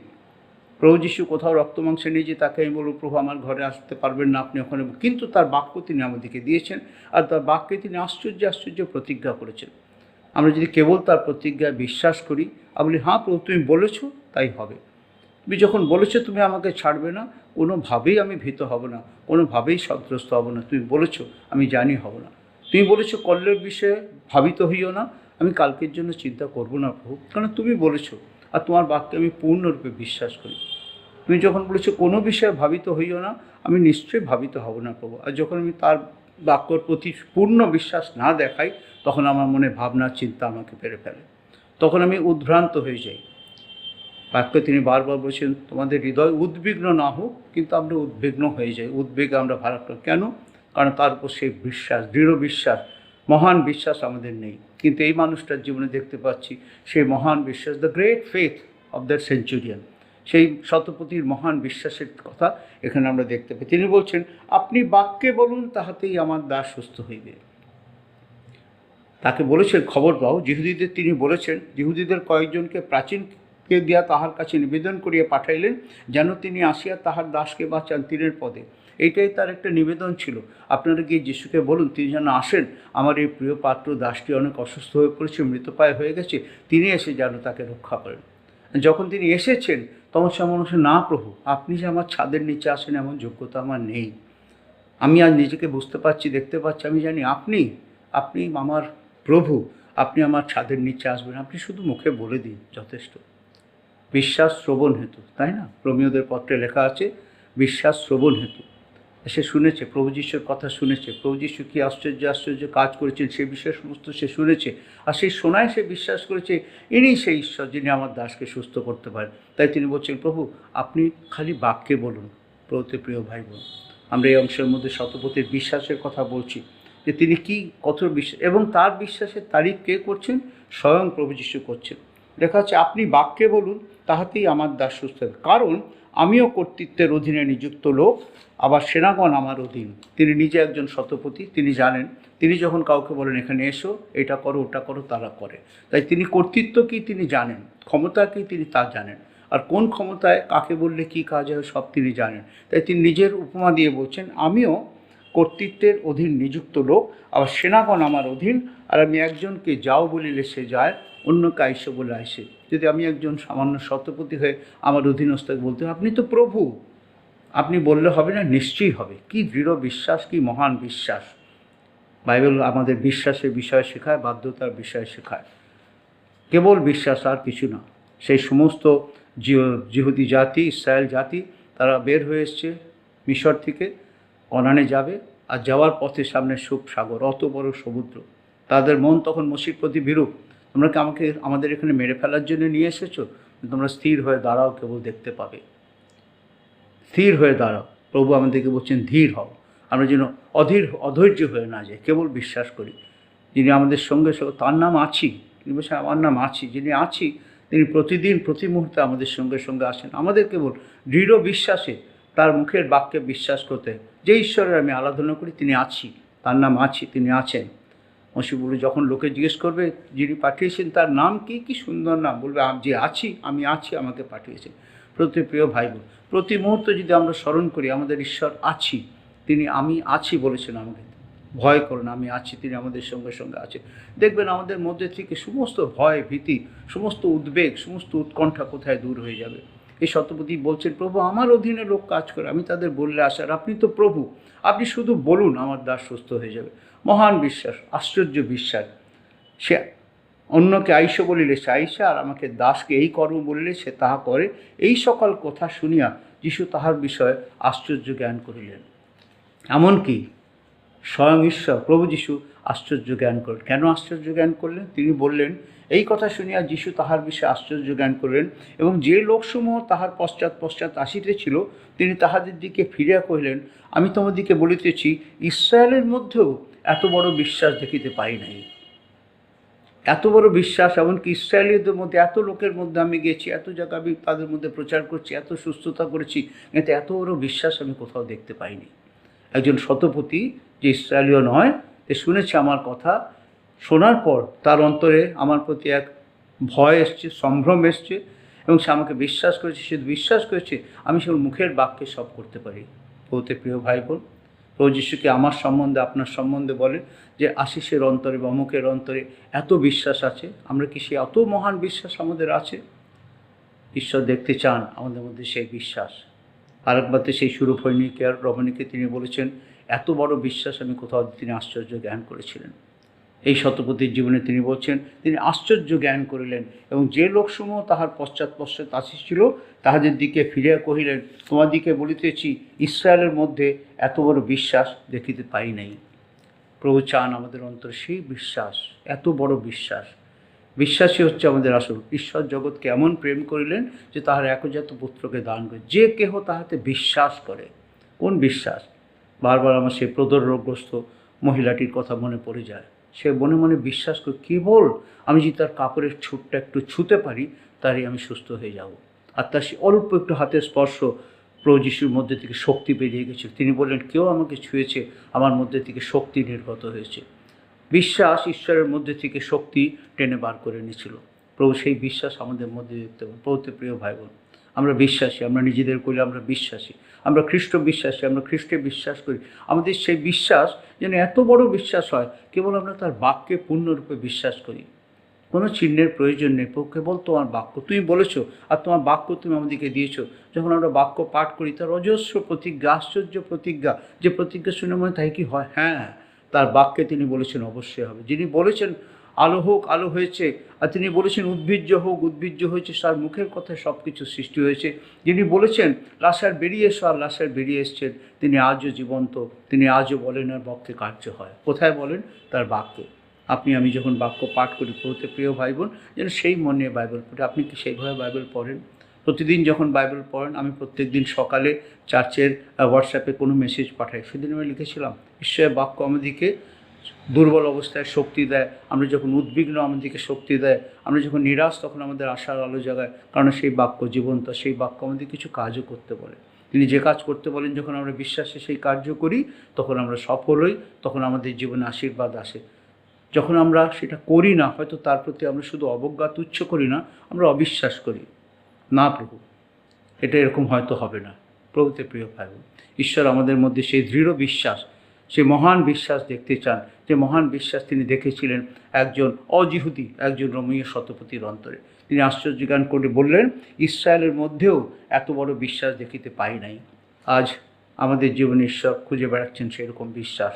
[SPEAKER 1] প্রভু যিশু কোথাও রক্ত মাংসে নেই যে তাকে আমি বলব প্রভু আমার ঘরে আসতে পারবেন না, আপনি ওখানে, কিন্তু তার বাক্য তিনি আমাদেরকে দিয়েছেন। আর তার বাক্যে তিনি আশ্চর্য আশ্চর্য প্রতিজ্ঞা করেছেন। আমরা যদি কেবল তার প্রতিজ্ঞায় বিশ্বাস করি, আমি বলি হ্যাঁ প্রভু তুমি বলেছো তাই হবে। তুমি যখন বলেছো তুমি আমাকে ছাড়বে না, কোনোভাবেই আমি ভীত হব না, কোনোভাবেই সন্ত্রস্ত হব না। তুমি বলেছো, আমি জানি হব না। তুমি বলেছো কল্যের বিষয়ে ভাবিত হইও না, আমি কালকের জন্য চিন্তা করব না প্রভু, কারণ তুমি বলেছো। আর তোমার বাক্যে আমি পূর্ণরূপে বিশ্বাস করি। তুমি যখন বলেছো কোনো বিষয়ে ভাবিত হইও না, আমি নিশ্চয়ই ভাবিত হব না প্রভু। আর যখন আমি তার বাক্যর প্রতি পূর্ণ বিশ্বাস না দেখাই, তখন আমার মনে ভাবনা চিন্তা আমাকে পেরে ফেলে, তখন আমি উদ্ভ্রান্ত হয়ে যাই। বাক্যে তিনি বারবার বলছেন, তোমাদের হৃদয় উদ্বিগ্ন না হোক, কিন্তু আমরা উদ্বিগ্ন হয়ে যাই, উদ্বেগে আমরা ভারাক্রান্ত। কেন? কারণ তার উপর সেই বিশ্বাস, দৃঢ় বিশ্বাস, মহান বিশ্বাস আমাদের নেই। কিন্তু এই মানুষটার জীবনে দেখতে পাচ্ছি সেই মহান বিশ্বাস, the great faith of the centurion, সেই শতপতির মহান বিশ্বাসের কথা এখানে আমরা দেখতে পাই। তিনি বলছেন, আপনি বাক্যে বলুন, তাহাতেই আমার দাস সুস্থ হইবে। তাকে বলেছেন খবর দাও, যিহুদীদের তিনি বলেছেন, যিহুদীদের কয়েকজনকে প্রাচীনকে দিয়া তাহার কাছে নিবেদন করিয়া পাঠাইলেন, যেন তিনি আসিয়া তাহার দাসকে বাঁচান তীরের পদে। এইটাই তার একটা নিবেদন ছিল। আপনারা গিয়ে যিশুকে বলুন তিনি যেন আসেন, আমার এই প্রিয় পাত্র দাসটি অনেক অসুস্থ হয়ে পড়েছে, মৃতপ্রায় হয়ে গেছে, তিনি এসে যেন তাকে রক্ষা করেন। যখন তিনি এসেছেন তখন সে মনে হচ্ছে, না প্রভু আপনি যে আমার ছাদের নিচে আসেন এমন যোগ্যতা আমার নেই। আমি আজ নিজেকে বুঝতে পারছি, দেখতে পাচ্ছি, আমি জানি আপনি আমার প্রভু, আপনি আমার ছাদের নিচে আসবেন। আপনি শুধু মুখে বলে দিন, যথেষ্ট। বিশ্বাস শ্রবণ হেতু, তাই না? রোমীয়দের পত্রে লেখা আছে বিশ্বাস শ্রবণ হেতু। সে শুনেছে, প্রভু যিশুর কথা শুনেছে, প্রভু যিশু কী আশ্চর্য আশ্চর্য কাজ করেছেন সে বিষয়ে সমস্ত সে শুনেছে। আর সেই শোনায় সে বিশ্বাস করেছে ইনি সেই ঈশ্বর যিনি আমার দাসকে সুস্থ করতে পারেন। তাই তিনি বলছেন, প্রভু আপনি খালি বাক্যে বলুন। প্রভুতে প্রিয় ভাই বোন, আমরা এই অংশের মধ্যে শতপতির বিশ্বাসের কথা বলছি, যে তিনি কি কত বিশ্বাস, এবং তার বিশ্বাসের তারিফ কে করছেন? স্বয়ং প্রভু যিশু করছেন। দেখা যাচ্ছে আপনি বাক্যে বলুন, তাহাতেই আমার দাস সুস্থ হবে, কারণ আমিও কর্তৃত্বের অধীনে নিযুক্ত লোক, আবার সেনাগণ আমার অধীন। তিনি নিজে একজন শতপতি, তিনি জানেন, তিনি যখন কাউকে বলেন এখানে এসো, এটা করো ওটা করো, তারা করে। তাই তিনি কর্তৃত্ব কী তিনি জানেন, ক্ষমতা কী তিনি তা জানেন, আর কোন ক্ষমতায় কাকে বললে কী কাজ হয় সব তিনি জানেন। তাই তিনি নিজের উপমা দিয়ে বলছেন, আমিও কর্তৃত্বের অধীন নিযুক্ত লোক, আবার সেনাগণ আমার অধীন, আর আমি একজনকে যাও বলিলে সে যায়, অন্যকে আইসো বলে আইসে। যদি আমি একজন সামান্য শতপতি হয়ে আমার অধীনস্থকে বলতে আপনি তো প্রভু, আপনি বললে হবে না? নিশ্চয়ই হবে। কি দৃঢ় বিশ্বাস, কি মহান বিশ্বাস! বাইবেল আমাদের বিশ্বাসের বিষয় শেখায়, বাধ্যতার বিষয় শেখায়। কেবল বিশ্বাস, আর কিছু না। সেই সমস্ত জিহুদি জাতি, ইসরায়েল জাতি, তারা বের হয়ে এসছে মিশর থেকে, কনানে যাবে, আর যাওয়ার পথে সামনে সুখ সাগর, অত বড় সমুদ্র। তাদের মন তখন মসির প্রতি বিরূপ। তোমরা কি আমাদের এখানে মেরে ফেলার জন্য নিয়ে এসেছো? তোমরা স্থির হয়ে দাঁড়াও, কেবল দেখতে পাবে। স্থির হয়ে দাঁড়াও। প্রভু আমাদেরকে বলছেন ধীর হও, আমরা যেন অধৈর্য হয়ে না যাই, কেবল বিশ্বাস করি। যিনি আমাদের সঙ্গে সঙ্গে, তার নাম আছি, তিনি বলছেন আমার নাম আছি। যিনি আছি তিনি প্রতিদিন প্রতি মুহূর্তে আমাদের সঙ্গে সঙ্গে আসেন। আমাদের কেবল দৃঢ় বিশ্বাসে তার মুখের বাক্যে বিশ্বাস করতে, যে ঈশ্বরের আমি আরাধনা করি তিনি আছি, তার নাম আছি, তিনি আছেন। মসিবুল যখন লোকে জিজ্ঞেস করবে যিনি পাঠিয়েছেন তার নাম কি, কি সুন্দর নাম, বলবে যে আছি, আমি আছি, আমাকে পাঠিয়েছেন। প্রতি প্রিয় ভাই বোন, প্রতি মুহূর্তে যদি আমরা স্মরণ করি আমাদের ঈশ্বর আছি, তিনি আমি আছি বলেছেন আমাকে, ভয় করো না, আমি আছি, তিনি আমাদের সঙ্গে সঙ্গে আছে। দেখবেন আমাদের মধ্যে থেকে সমস্ত ভয়, ভীতি, সমস্ত উদ্বেগ, সমস্ত উৎকণ্ঠা কোথায় দূর হয়ে যাবে। এই শতপতি বলছেন প্রভু আমার অধীনে লোক কাজ করে, আমি তাদের বললে আসার, আপনি তো প্রভু, আপনি শুধু বলুন আমার দাস সুস্থ হয়ে যাবে। মহান বিশ্বাস, আশ্চর্য বিশ্বাস। সে অন্যকে আইসো বলিলে সে আইসে, আর আমাকে দাসকে এই কর্ম বলিলে সে তাহা করে। এই সকল কথা শুনিয়া যিশু তাহার বিষয়ে আশ্চর্য জ্ঞান করিলেন। এমনকি স্বয়ং ঈশ্বর প্রভু যিশু আশ্চর্য জ্ঞান করলেন। কেন আশ্চর্য জ্ঞান করলেন? তিনি বললেন, এই কথা শুনিয়া যিশু তাহার বিষয়ে আশ্চর্য জ্ঞান করলেন, এবং যে লোকসমূহ তাহার পশ্চাৎ পশ্চাৎ আসিতেছিল তিনি তাহাদের দিকে ফিরিয়া কহিলেন, আমি তোমাদিকে বলিতেছি ইসরায়েলের মধ্যেও এত বড় বিশ্বাস দেখিতে পাই নাই। এত বড় বিশ্বাস, এমনকি ইসরায়েলিদের মধ্যে, এত লোকের মধ্যে আমি গেছি, এত জায়গা আমি তাদের মধ্যে প্রচার করছি, এত সুস্থতা করেছি, কিন্তু এত বড় বিশ্বাস আমি কোথাও দেখতে পাইনি। একজন শতপতি, যে ইসরায়েলীয় নয়, সে শুনেছে আমার কথা, শোনার পর তার অন্তরে আমার প্রতি এক ভয় এসছে, সম্ভ্রম এসছে, এবং সে আমাকে বিশ্বাস করেছে। সে বিশ্বাস করেছে আমি সে মুখের বাক্যে সব করতে পারি। বলতে প্রিয় ভাই বোন, প্রভু যিশুকে আমার সম্বন্ধে, আপনার সম্বন্ধে বলে যে আশিসের অন্তরে বা অমুকের অন্তরে এত বিশ্বাস আছে। আমরা কি সে এত মহান বিশ্বাস আমাদের আছে? ঈশ্বর দেখতে চান আমাদের মধ্যে সেই বিশ্বাস। আরেকবারতে সেই সুরূপহৈনিকে আর রমণীকে তিনি বলেছেন এত বড় বিশ্বাস আমি কোথাও, তিনি আশ্চর্য জ্ঞান করেছিলেন। এই শতপতির জীবনে তিনি বলছেন তিনি আশ্চর্য জ্ঞান করিলেন, এবং যে লোকসমূহ তাহার পশ্চাৎ পশ্চাৎ আসিছিল তাহাদের দিকে ফিরিয়া কহিলেন, তোমাদিকে বলিতেছি ইসরায়েলের মধ্যে এত বড় বিশ্বাস দেখিতে পাই নাই। প্রভু চান আমাদের অন্তরে সেই বিশ্বাস, এত বড় বিশ্বাস। বিশ্বাসই হচ্ছে আমাদের আসল। ঈশ্বর জগৎকে এমন প্রেম করিলেন যে তাহার একজাত পুত্রকে দান করে, যে কেহ তাহাতে বিশ্বাস করে। কোন বিশ্বাস? বারবার আমার সেই প্রদর রোগগ্রস্ত মহিলাটির কথা মনে পড়ে যায়। সে মনে মনে বিশ্বাস করে, কেবল আমি যদি তার কাপড়ের ছুটটা একটু ছুঁতে পারি তারই আমি সুস্থ হয়ে যাব। আর তার সে অল্প একটু হাতের স্পর্শ, প্রভু যিশুর মধ্যে থেকে শক্তি বেরিয়ে গেছে। তিনি বললেন কেউ আমাকে ছুঁয়েছে, আমার মধ্যে থেকে শক্তি নির্গত হয়েছে। বিশ্বাস ঈশ্বরের মধ্যে থেকে শক্তি টেনে বার করে নিয়েছিল। প্রভু সেই বিশ্বাস আমাদের মধ্যে দেখতে পাবেন। প্রভুতে প্রিয় ভাই বোন, আমরা বিশ্বাসী, আমরা নিজেদের করি আমরা বিশ্বাসী, আমরা খ্রিস্ট বিশ্বাসী, আমরা খ্রিস্টে বিশ্বাস করি। আমাদের সেই বিশ্বাস যেন এত বড় বিশ্বাস হয়, কেবল আমরা তার বাক্যে পূর্ণরূপে বিশ্বাস করি। কোনো চিহ্নের প্রয়োজন নেই, কেবল তোমার বাক্য তুমি বলেছো, আর তোমার বাক্য তুমি আমাদেরকে দিয়েছো। যখন আমরা বাক্য পাঠ করি তার অজস্র প্রতিজ্ঞা, আশ্চর্য প্রতিজ্ঞা, যে প্রতিজ্ঞা শুনে মনে তাই কি হয়, হ্যাঁ তার বাক্যে তিনি বলেছেন অবশ্যই হবে। যিনি বলেছেন আলো হোক, আলো হয়েছে, আর তিনি বলেছেন উদ্ভিজ্জ হোক, উদ্ভিজ্জ হয়েছে, তার মুখের কথায় সব কিছু সৃষ্টি হয়েছে। যিনি বলেছেন লাশার বেরিয়ে এসো, আর লাশার বেরিয়ে এসছেন, তিনি আজও জীবন্ত, তিনি আজও বলেন আর পক্ষে কার্য হয়। কোথায় বলেন? তার বাক্যে। আপনি আমি যখন বাক্য পাঠ করি প্রভুতে প্রিয় ভাই বোন, যেন সেই মনে বাইবেল পড়ে। আপনি কি সেইভাবে বাইবেল পড়েন? প্রতিদিন যখন বাইবেল পড়েন, আমি প্রত্যেক দিন সকালে চার্চের হোয়াটসঅ্যাপে কোনো মেসেজ পাঠাই। সেদিন আমি লিখেছিলাম ঈশ্বরের বাক্য আমাদেরকে দুর্বল অবস্থায় শক্তি দেয়, আমরা যখন উদ্বিগ্ন আমাদেরকে শক্তি দেয়, আমরা যখন নিরাশ তখন আমাদের আশার আলো জাগায়, কারণ সেই বাক্য জীবন্ত, সেই বাক্য আমাদের কিছু কাজও করতে বলে। তিনি যে কাজ করতে বলেন যখন আমরা বিশ্বাসে সেই কার্য করি তখন আমরা সফল হই, তখন আমাদের জীবনে আশীর্বাদ আসে। যখন আমরা সেটা করি না, হয়তো তার প্রতি আমরা শুধু অবজ্ঞা তুচ্ছ করি না, আমরা অবিশ্বাস করি, না প্রভু এটা এরকম হয়তো হবে না। প্রভুতে প্রিয় ভাই, ঈশ্বর আমাদের মধ্যে সেই দৃঢ় বিশ্বাস, সে মহান বিশ্বাস দেখতে চান, যে মহান বিশ্বাস তিনি দেখেছিলেন একজন অজিহুদি, একজন রোমীয় শতপতির অন্তরে। তিনি আশ্চর্য জ্ঞান করে বললেন, ইসরায়েলের মধ্যেও এত বড় বিশ্বাস দেখিতে পাই নাই। আজ আমাদের জীবনে ঈশ্বর খুঁজে বেড়াচ্ছেন সেরকম বিশ্বাস।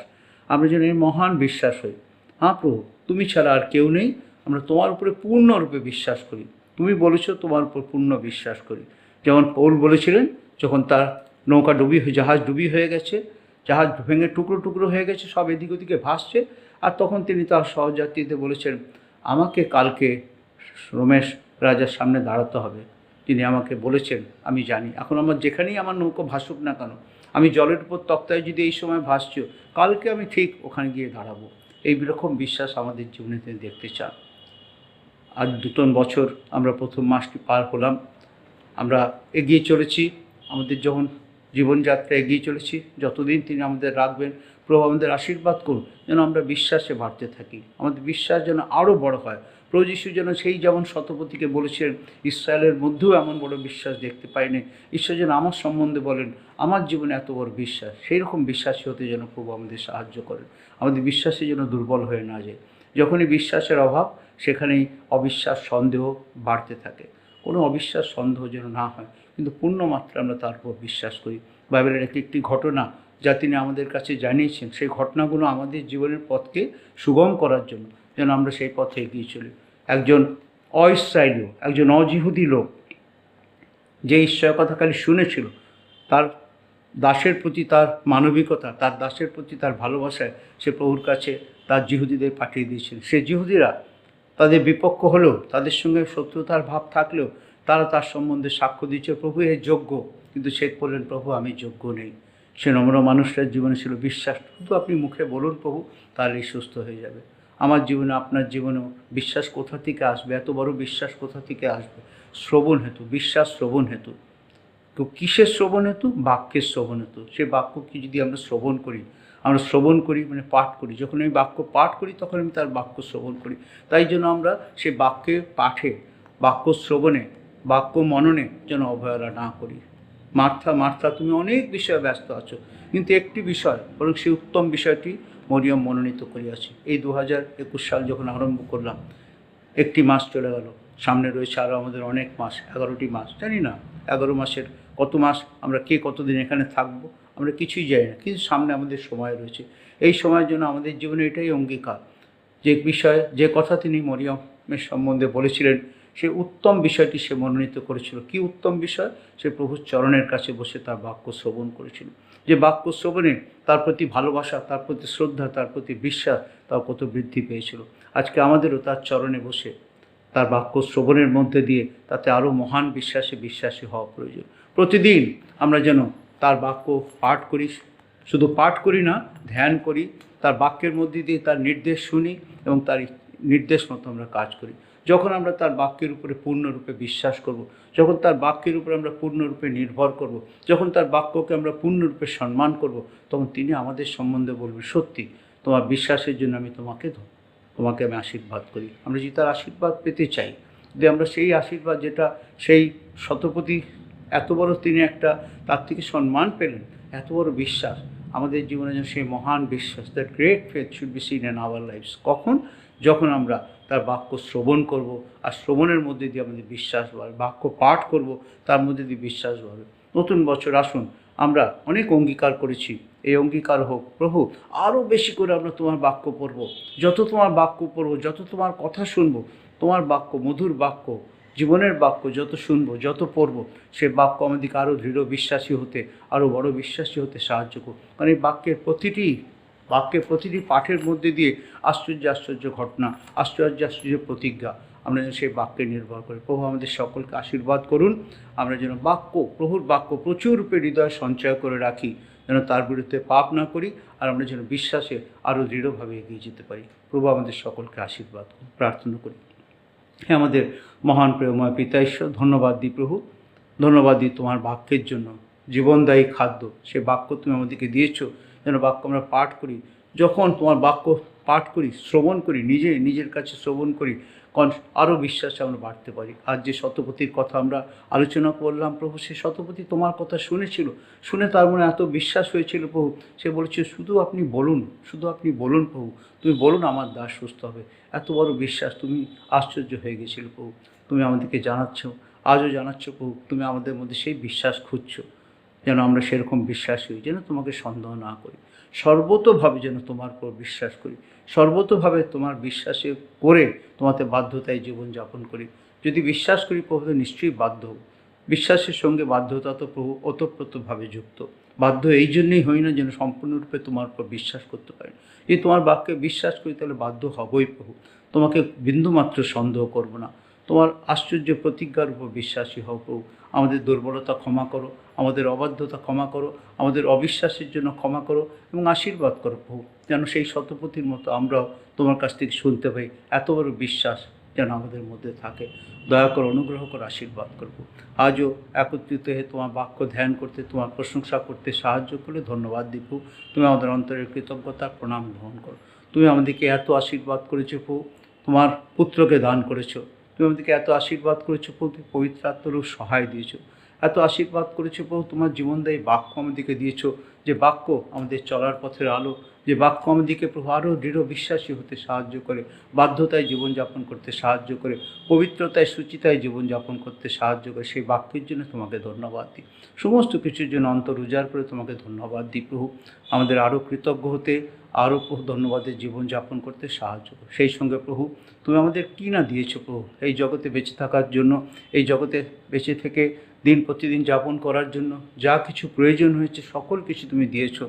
[SPEAKER 1] আমরা যেন এই মহান বিশ্বাস হই, হ্যাঁ প্রভু তুমি ছাড়া আর কেউ নেই, আমরা তোমার উপরে পূর্ণরূপে বিশ্বাস করি, তুমি বলেছো তোমার উপর পূর্ণ বিশ্বাস করি। যেমন পৌল বলেছিলেন, যখন তার নৌকা জাহাজ ডুবি হয়ে গেছে, জাহাজ ভেঙে টুকরো টুকরো হয়ে গেছে, সব এদিক ওদিকে ভাসছে, আর তখন তিনি তার সহযাত্রীদের বলেছেন, আমাকে কালকে রোমেশ রাজার সামনে দাঁড়াতে হবে, তিনি আমাকে বলেছেন, আমি জানি এখন আমার যেখানেই আমার নৌকা ভাসুক না কেন, আমি জলের উপর তক্তায় যদি এই সময় ভাসছি, কালকে আমি ঠিক ওখানে গিয়ে দাঁড়াবো। এই রকম বিশ্বাস আমাদের জীবনে তিনি দেখতে চান। আজ 2 বছর আমরা প্রথম মাসটি পার হলাম, আমরা এগিয়ে চলেছি, আমাদের যখন জীবনযাত্রা এগিয়ে চলেছি, যতদিন তিনি আমাদের রাখবেন, প্রভু আমাদের আশীর্বাদ করুন যেন আমরা বিশ্বাসে বাড়তে থাকি, আমাদের বিশ্বাস যেন আরও বড় হয়। প্রভু যিশু যেন সেই যেমন শতপথীকে বলেছিলেন, ইসরায়েলের মধ্যেও এমন বড় বিশ্বাস দেখতে পাইনি, ঈশ্বর যেন আমার সম্বন্ধে বলেন আমার জীবনে এত বড় বিশ্বাস, সেই রকম বিশ্বাসী হতে যেন প্রভু আমাদের সাহায্য করেন। আমাদের বিশ্বাসে যেন দুর্বল হয়ে না যায়। যখনই বিশ্বাসের অভাব, সেখানেই অবিশ্বাস সন্দেহ বাড়তে থাকে। কোনো অবিশ্বাস সন্দেহ যেন না হয়, কিন্তু পূর্ণ মাত্রা আমরা তার উপর বিশ্বাস করি। বাইবেলের একটি ঘটনা যা তিনি আমাদের কাছে জানিয়েছেন, সেই ঘটনাগুলো আমাদের জীবনের পথকে সুগম করার জন্য যেন আমরা সেই পথে এগিয়ে চলি। একজন অইসরায়েলীয়, একজন অজিহুদি লোক, যে ঈশ্বরের কথা খালি শুনেছিল, তার দাসের প্রতি তার মানবিকতা, তার দাসের প্রতি তার ভালোবাসায় সে প্রভুর কাছে তার জিহুদিদের পাঠিয়ে দিয়েছিলেন। সে জিহুদিরা তাদের বিপক্ষ হলেও, তাদের সঙ্গে শত্রুতার ভাব থাকলেও তারা তার সম্বন্ধে সাক্ষ্য দিচ্ছে, প্রভু এর যোগ্য, কিন্তু সে বললেন, প্রভু আমি যোগ্য নেই। সে নম্র মানুষটার জীবনে ছিল বিশ্বাস, শুধু আপনি মুখে বলুন প্রভু, তাহলেই সুস্থ হয়ে যাবে। আমার জীবনে, আপনার জীবনেও বিশ্বাস কোথা থেকে আসবে? এত বড় বিশ্বাস কোথা থেকে আসবে? শ্রবণ হেতু, বিশ্বাস শ্রবণ হেতু। তো কিসের শ্রবণ হেতু? বাক্যের শ্রবণ হেতু। সে বাক্যকে যদি আমরা শ্রবণ করি মানে পাঠ করি, যখন আমি বাক্য পাঠ করি তখন আমি তার বাক্য শ্রবণ করি। তাই জন্য আমরা সে বাক্যে পাঠে, বাক্য শ্রবণে, বাক্য মননে যেন অবহেলা না করি। মার্থা তুমি অনেক বিষয়ে ব্যস্ত আছো, কিন্তু একটি বিষয়, বরং সেই উত্তম বিষয়টি মরিয়ম মনোনীত করিয়াছি। এই 2021 সাল যখন আরম্ভ করলাম, একটি মাস চলে গেল, সামনে রয়েছে আরও আমাদের অনেক মাস, 11টি মাস। জানি না 11 মাসের কত মাস আমরা কে কতদিন এখানে থাকবো আমরা কিছুই জানি না, কিন্তু সামনে আমাদের সময় রয়েছে। এই সময়ের জন্য আমাদের জীবনে এটাই অঙ্গীকার, যে বিষয়ে, যে কথা তিনি মরিয়মের সম্বন্ধে বলেছিলেন, সে উত্তম বিষয়টি সে মনোনীত করেছিল। কি উত্তম বিষয়? সে প্রভুর চরণের কাছে বসে তার বাক্য শ্রবণ করেছিল। যে বাক্য শ্রবণে তার প্রতি ভালোবাসা, তার প্রতি শ্রদ্ধা, তার প্রতি বিশ্বাস তার কত বৃদ্ধি পেয়েছিল। আজকে আমাদেরও তার চরণে বসে তার বাক্য শ্রবণের মধ্যে দিয়ে তাতে আরও মহান বিশ্বাসী হওয়া প্রয়োজন। প্রতিদিন আমরা যেন তার বাক্য পাঠ করি, শুধু পাঠ করি না, ধ্যান করি, তার বাক্যের মধ্যে দিয়ে তার নির্দেশ শুনি এবং তার নির্দেশ মতো আমরা কাজ করি। যখন আমরা তার বাক্যের উপরে পূর্ণরূপে বিশ্বাস করব, যখন তার বাক্যের উপরে আমরা পূর্ণরূপে নির্ভর করব, যখন তার বাক্যকে আমরা পূর্ণরূপে সম্মান করব, তখন তিনি আমাদের সম্বন্ধে বলবেন, সত্যি তোমার বিশ্বাসের জন্য আমি তোমাকে আমি আশীর্বাদ করি। আমরা যদি তার আশীর্বাদ পেতে চাই, যদি আমরা সেই আশীর্বাদ, যেটা সেই শতপতি এত বড়, তিনি একটা তার থেকে সম্মান পেলেন, এত বড় বিশ্বাস আমাদের জীবনে যেন সেই মহান বিশ্বাস, that great faith should be seen in our lives. কখন? যখন আমরা তার বাক্য শ্রবণ করব, আর শ্রবণের মধ্যে দিয়ে আমাদের বিশ্বাস বাড়বে, বাক্য পাঠ করব, তার মধ্যে দিয়ে বিশ্বাস বাড়বে। নতুন বছর আসুন, আমরা অনেক অঙ্গীকার করেছি, এই অঙ্গীকার হোক, প্রভু আরও বেশি করে আমরা তোমার বাক্য পড়ব, যত তোমার বাক্য পড়ব, যত তোমার কথা শুনব, তোমার বাক্য, মধুর বাক্য, জীবনের বাক্য যত শুনব, যত পড়ব, সে বাক্য আমাদেরকে আরও দৃঢ় বিশ্বাসী হতে, আরও বড় বিশ্বাসী হতে সাহায্য করুক। কারণ এই বাক্যের প্রতিটি পাঠের মধ্যে দিয়ে আশ্চর্য ঘটনা, আশ্চর্য প্রতিজ্ঞা, আমরা যেন সেই বাক্যে নির্ভর করি। প্রভু আমাদের সকলকে আশীর্বাদ করুন। আমরা যেন প্রভুর বাক্য প্রচুর রূপে হৃদয়ে সঞ্চয় করে রাখি, যেন তার বিরুদ্ধে পাপ না করি, আর আমরা যেন বিশ্বাসে আরও দৃঢ়ভাবে এগিয়ে যেতে পারি। প্রভু আমাদের সকলকে আশীর্বাদ করুন। প্রার্থনা করি। হ্যাঁ, আমাদের মহান প্রেমময় পিতা ঈশ্বর, ধন্যবাদ দিই প্রভু, ধন্যবাদ দিই তোমার বাক্যের জন্য, জীবনদায়ী খাদ্য, সে বাক্য তুমি আমাদেরকে দিয়েছো, যেন বাক্য আমরা পাঠ করি। যখন তোমার বাক্য পাঠ করি, শ্রবণ করি, নিজের কাছে শ্রবণ করি, আরও বিশ্বাসে আমরা বাড়তে পারি। আজ যে শতপথীর কথা আমরা আলোচনা করলাম প্রভু, সে শতপথী তোমার কথা শুনেছিল, শুনে তার মনে এত বিশ্বাস হয়েছিল প্রভু, সে বলেছে শুধু আপনি বলুন, শুধু আপনি বলুন প্রভু, তুমি বলুন আমার দাস সুস্থ হবে। এত বড় বিশ্বাস, তুমি আশ্চর্য হয়ে গেছিল প্রভু। তুমি আমাদেরকে জানাচ্ছ, আজও জানাচ্ছ প্রভু, তুমি আমাদের মধ্যে সেই বিশ্বাস খুঁজছো, যেন আমরা সেরকম বিশ্বাসী হই, যেন তোমাকে সন্দেহ না করি, সর্বতোভাবে যেন তোমার উপর বিশ্বাস করি, সর্বতোভাবে তোমার বিশ্বাসে করে তোমাতে বাধ্যতায় জীবনযাপন করি। যদি বিশ্বাস করি প্রভু তো নিশ্চয়ই বাধ্য হব। বিশ্বাসের সঙ্গে বাধ্যতা তো প্রভু ওতপ্রোতভাবে যুক্ত। বাধ্য এই জন্যই হই না যেন সম্পূর্ণরূপে তোমার উপর বিশ্বাস করতে পারি। যদি তোমার বাক্যে বিশ্বাস করি তাহলে বাধ্য হবই প্রভু, তোমাকে বিন্দুমাত্র সন্দেহ করব না। তোমার আশ্চর্য প্রতিজ্ঞার উপর বিশ্বাসী হও প্রভু। আমাদের দুর্বলতা ক্ষমা করো, আমাদের অবাধ্যতা ক্ষমা করো, আমাদের অবিশ্বাসের জন্য ক্ষমা করো এবং আশীর্বাদ করো প্রভু, যেন সেই শতপথীর মতো আমরাও তোমার কাছ থেকে শুনতে পাই। এত বড় বিশ্বাস যেন আমাদের মধ্যে থাকে। দয়া করো, অনুগ্রহ করো, আশীর্বাদ করবো। আজও একত্রিত হয়ে তোমার বাক্য ধ্যান করতে, তোমার প্রশংসা করতে সাহায্য করলে ধন্যবাদ দিব। তুমি আমাদের অন্তরের কৃতজ্ঞতার প্রণাম গ্রহণ করো। তুমি আমাদেরকে এত আশীর্বাদ করেছো প্রভু, তোমার পুত্রকে দান করেছো। তুমি আমাদেরকে এত আশীর্বাদ করেছো প্রভু, পবিত্র আত্মারও সহায় দিয়েছো। এত আশীর্বাদ করেছো প্রভু, তোমার জীবনদায়ী বাক্য আমাদেরকে দিয়েছো, যে বাক্য আমাদের চলার পথের আলো, যে বাক্য আমাদেরকে প্রভু আরও দৃঢ় বিশ্বাসী হতে সাহায্য করে, বাধ্যতায় জীবনযাপন করতে সাহায্য করে, পবিত্রতায় সুচিতায় জীবনযাপন করতে সাহায্য করে। সেই বাক্যের জন্য তোমাকে ধন্যবাদ দিই। সমস্ত কিছুর জন্য অন্তর উজাড় করে তোমাকে ধন্যবাদ দিই প্রভু। আমাদের আরও কৃতজ্ঞ হতে, আরও প্রভু ধন্যবাদের জীবনযাপন করতে সাহায্য করো। সেই সঙ্গে প্রভু তুমি আমাদের কী না দিয়েছো প্রভু, এই জগতে বেঁচে থাকার জন্য, এই জগতে বেঁচে থেকে দিন প্রতিদিন যাপন করার জন্য যা কিছু প্রয়োজন হয়েছে সকল কিছু তুমি দিয়েছো,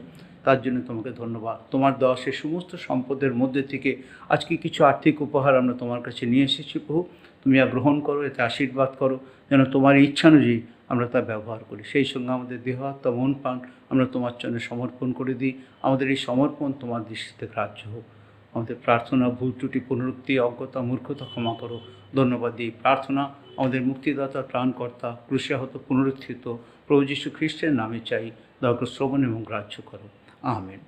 [SPEAKER 1] তার জন্য তোমাকে ধন্যবাদ। তোমার দেওয়া সে সমস্ত সম্পদের মধ্যে থেকে আজকে কিছু আর্থিক উপহার আমরা তোমার কাছে নিয়ে এসেছি প্রভু, তুমি গ্রহণ করো, এতে আশীর্বাদ করো, যেন তোমার ইচ্ছা অনুযায়ী আমরা তা ব্যবহার করি। সেই সঙ্গে আমাদের দেহ আত্মা মন প্রাণ আমরা তোমার জন্য সমর্পণ করে দিই। আমাদের এই সমর্পণ তোমার দৃষ্টিতে গ্রাহ্য হোক। আমাদের প্রার্থনা, ভুল ত্রুটি, পুনরুক্তি, অজ্ঞতা, মূর্খতা ক্ষমা করো। ধন্যবাদ দিই। প্রার্থনা আমাদের মুক্তিদাতা, ত্রাণকর্তা, ক্রুশাহত, পুনরুত্থিত প্রভু যীশু খ্রিস্টের নামে চাই। দয়া করে শ্রবণ এবং গ্রাহ্য করো। আমেন।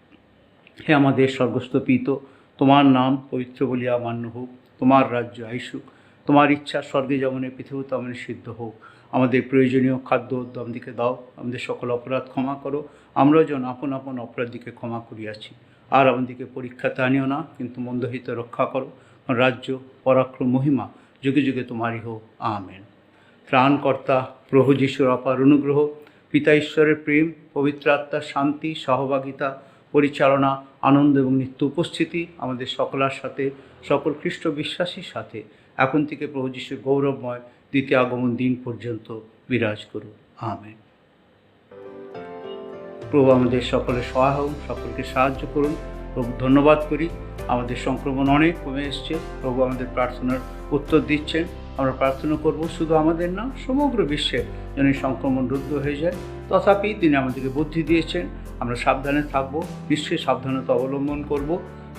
[SPEAKER 1] হে আমাদের স্বর্গস্থ পিতা, তোমার নাম পবিত্র বলিয়া মান্য হোক, তোমার রাজ্য আইসুক, তোমার ইচ্ছা স্বর্গে যেমন পৃথিবী তেমন সিদ্ধ হোক। আমাদের প্রয়োজনীয় খাদ্য আমাদেরকে দাও, আমাদের সকল অপরাধ ক্ষমা করো, আমরাও যেন আপন আপন অপরাধীকে ক্ষমা করিয়াছি। আর আমাদেরকে পরীক্ষাতে আনিও না, কিন্তু মন্দ হইতে রক্ষা করো। রাজ্য, পরাক্রম, মহিমা যুগে যুগে তোমারই হোক। আমেন। ত্রাণকর্তা প্রভু যীশুর অপার অনুগ্রহ, পিতা ঈশ্বরের প্রেম, পবিত্র আত্মার শান্তি, সহভাগিতা, পরিচালনা, আনন্দ এবং নিত্য উপস্থিতি আমাদের সকলের সাথে, সকল খ্রিস্ট বিশ্বাসীর সাথে এখন থেকে প্রভু যীশুর গৌরবময় দ্বিতীয় আগমন দিন পর্যন্ত বিরাজ করুন। আমেন। প্রভু আমাদের সকলের সহায় হন, সকলকে সাহায্য করুন। প্রভু ধন্যবাদ করি, আমাদের সংক্রমণ অনেক কমে এসছে। প্রভু আমাদের প্রার্থনার উত্তর দিচ্ছেন। আমরা প্রার্থনা করব শুধু আমাদের না, সমগ্র বিশ্বের যেন এই সংক্রমণ রুদ্ধ হয়ে যায়। তথাপি তিনি আমাদেরকে বুদ্ধি দিয়েছেন, আমরা সাবধানে থাকবো, নিশ্চয়ই সাবধানতা অবলম্বন করব,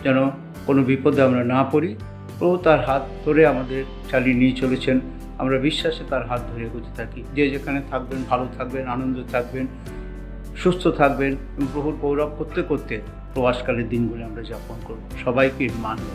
[SPEAKER 1] যেন কোনো বিপদে আমরা না পড়ি। প্রভু তার হাত ধরে আমাদের চালিয়ে নিয়ে চলেছেন, আমরা বিশ্বাসে তার হাত ধরে এগোতে থাকি। যে যেখানে থাকবেন ভালো থাকবেন, আনন্দ থাকবেন, সুস্থ থাকবেন এবং প্রভুর গৌরব করতে করতে প্রবাসকালের দিনগুলি আমরা যাপন করব। সবাইকে মানব।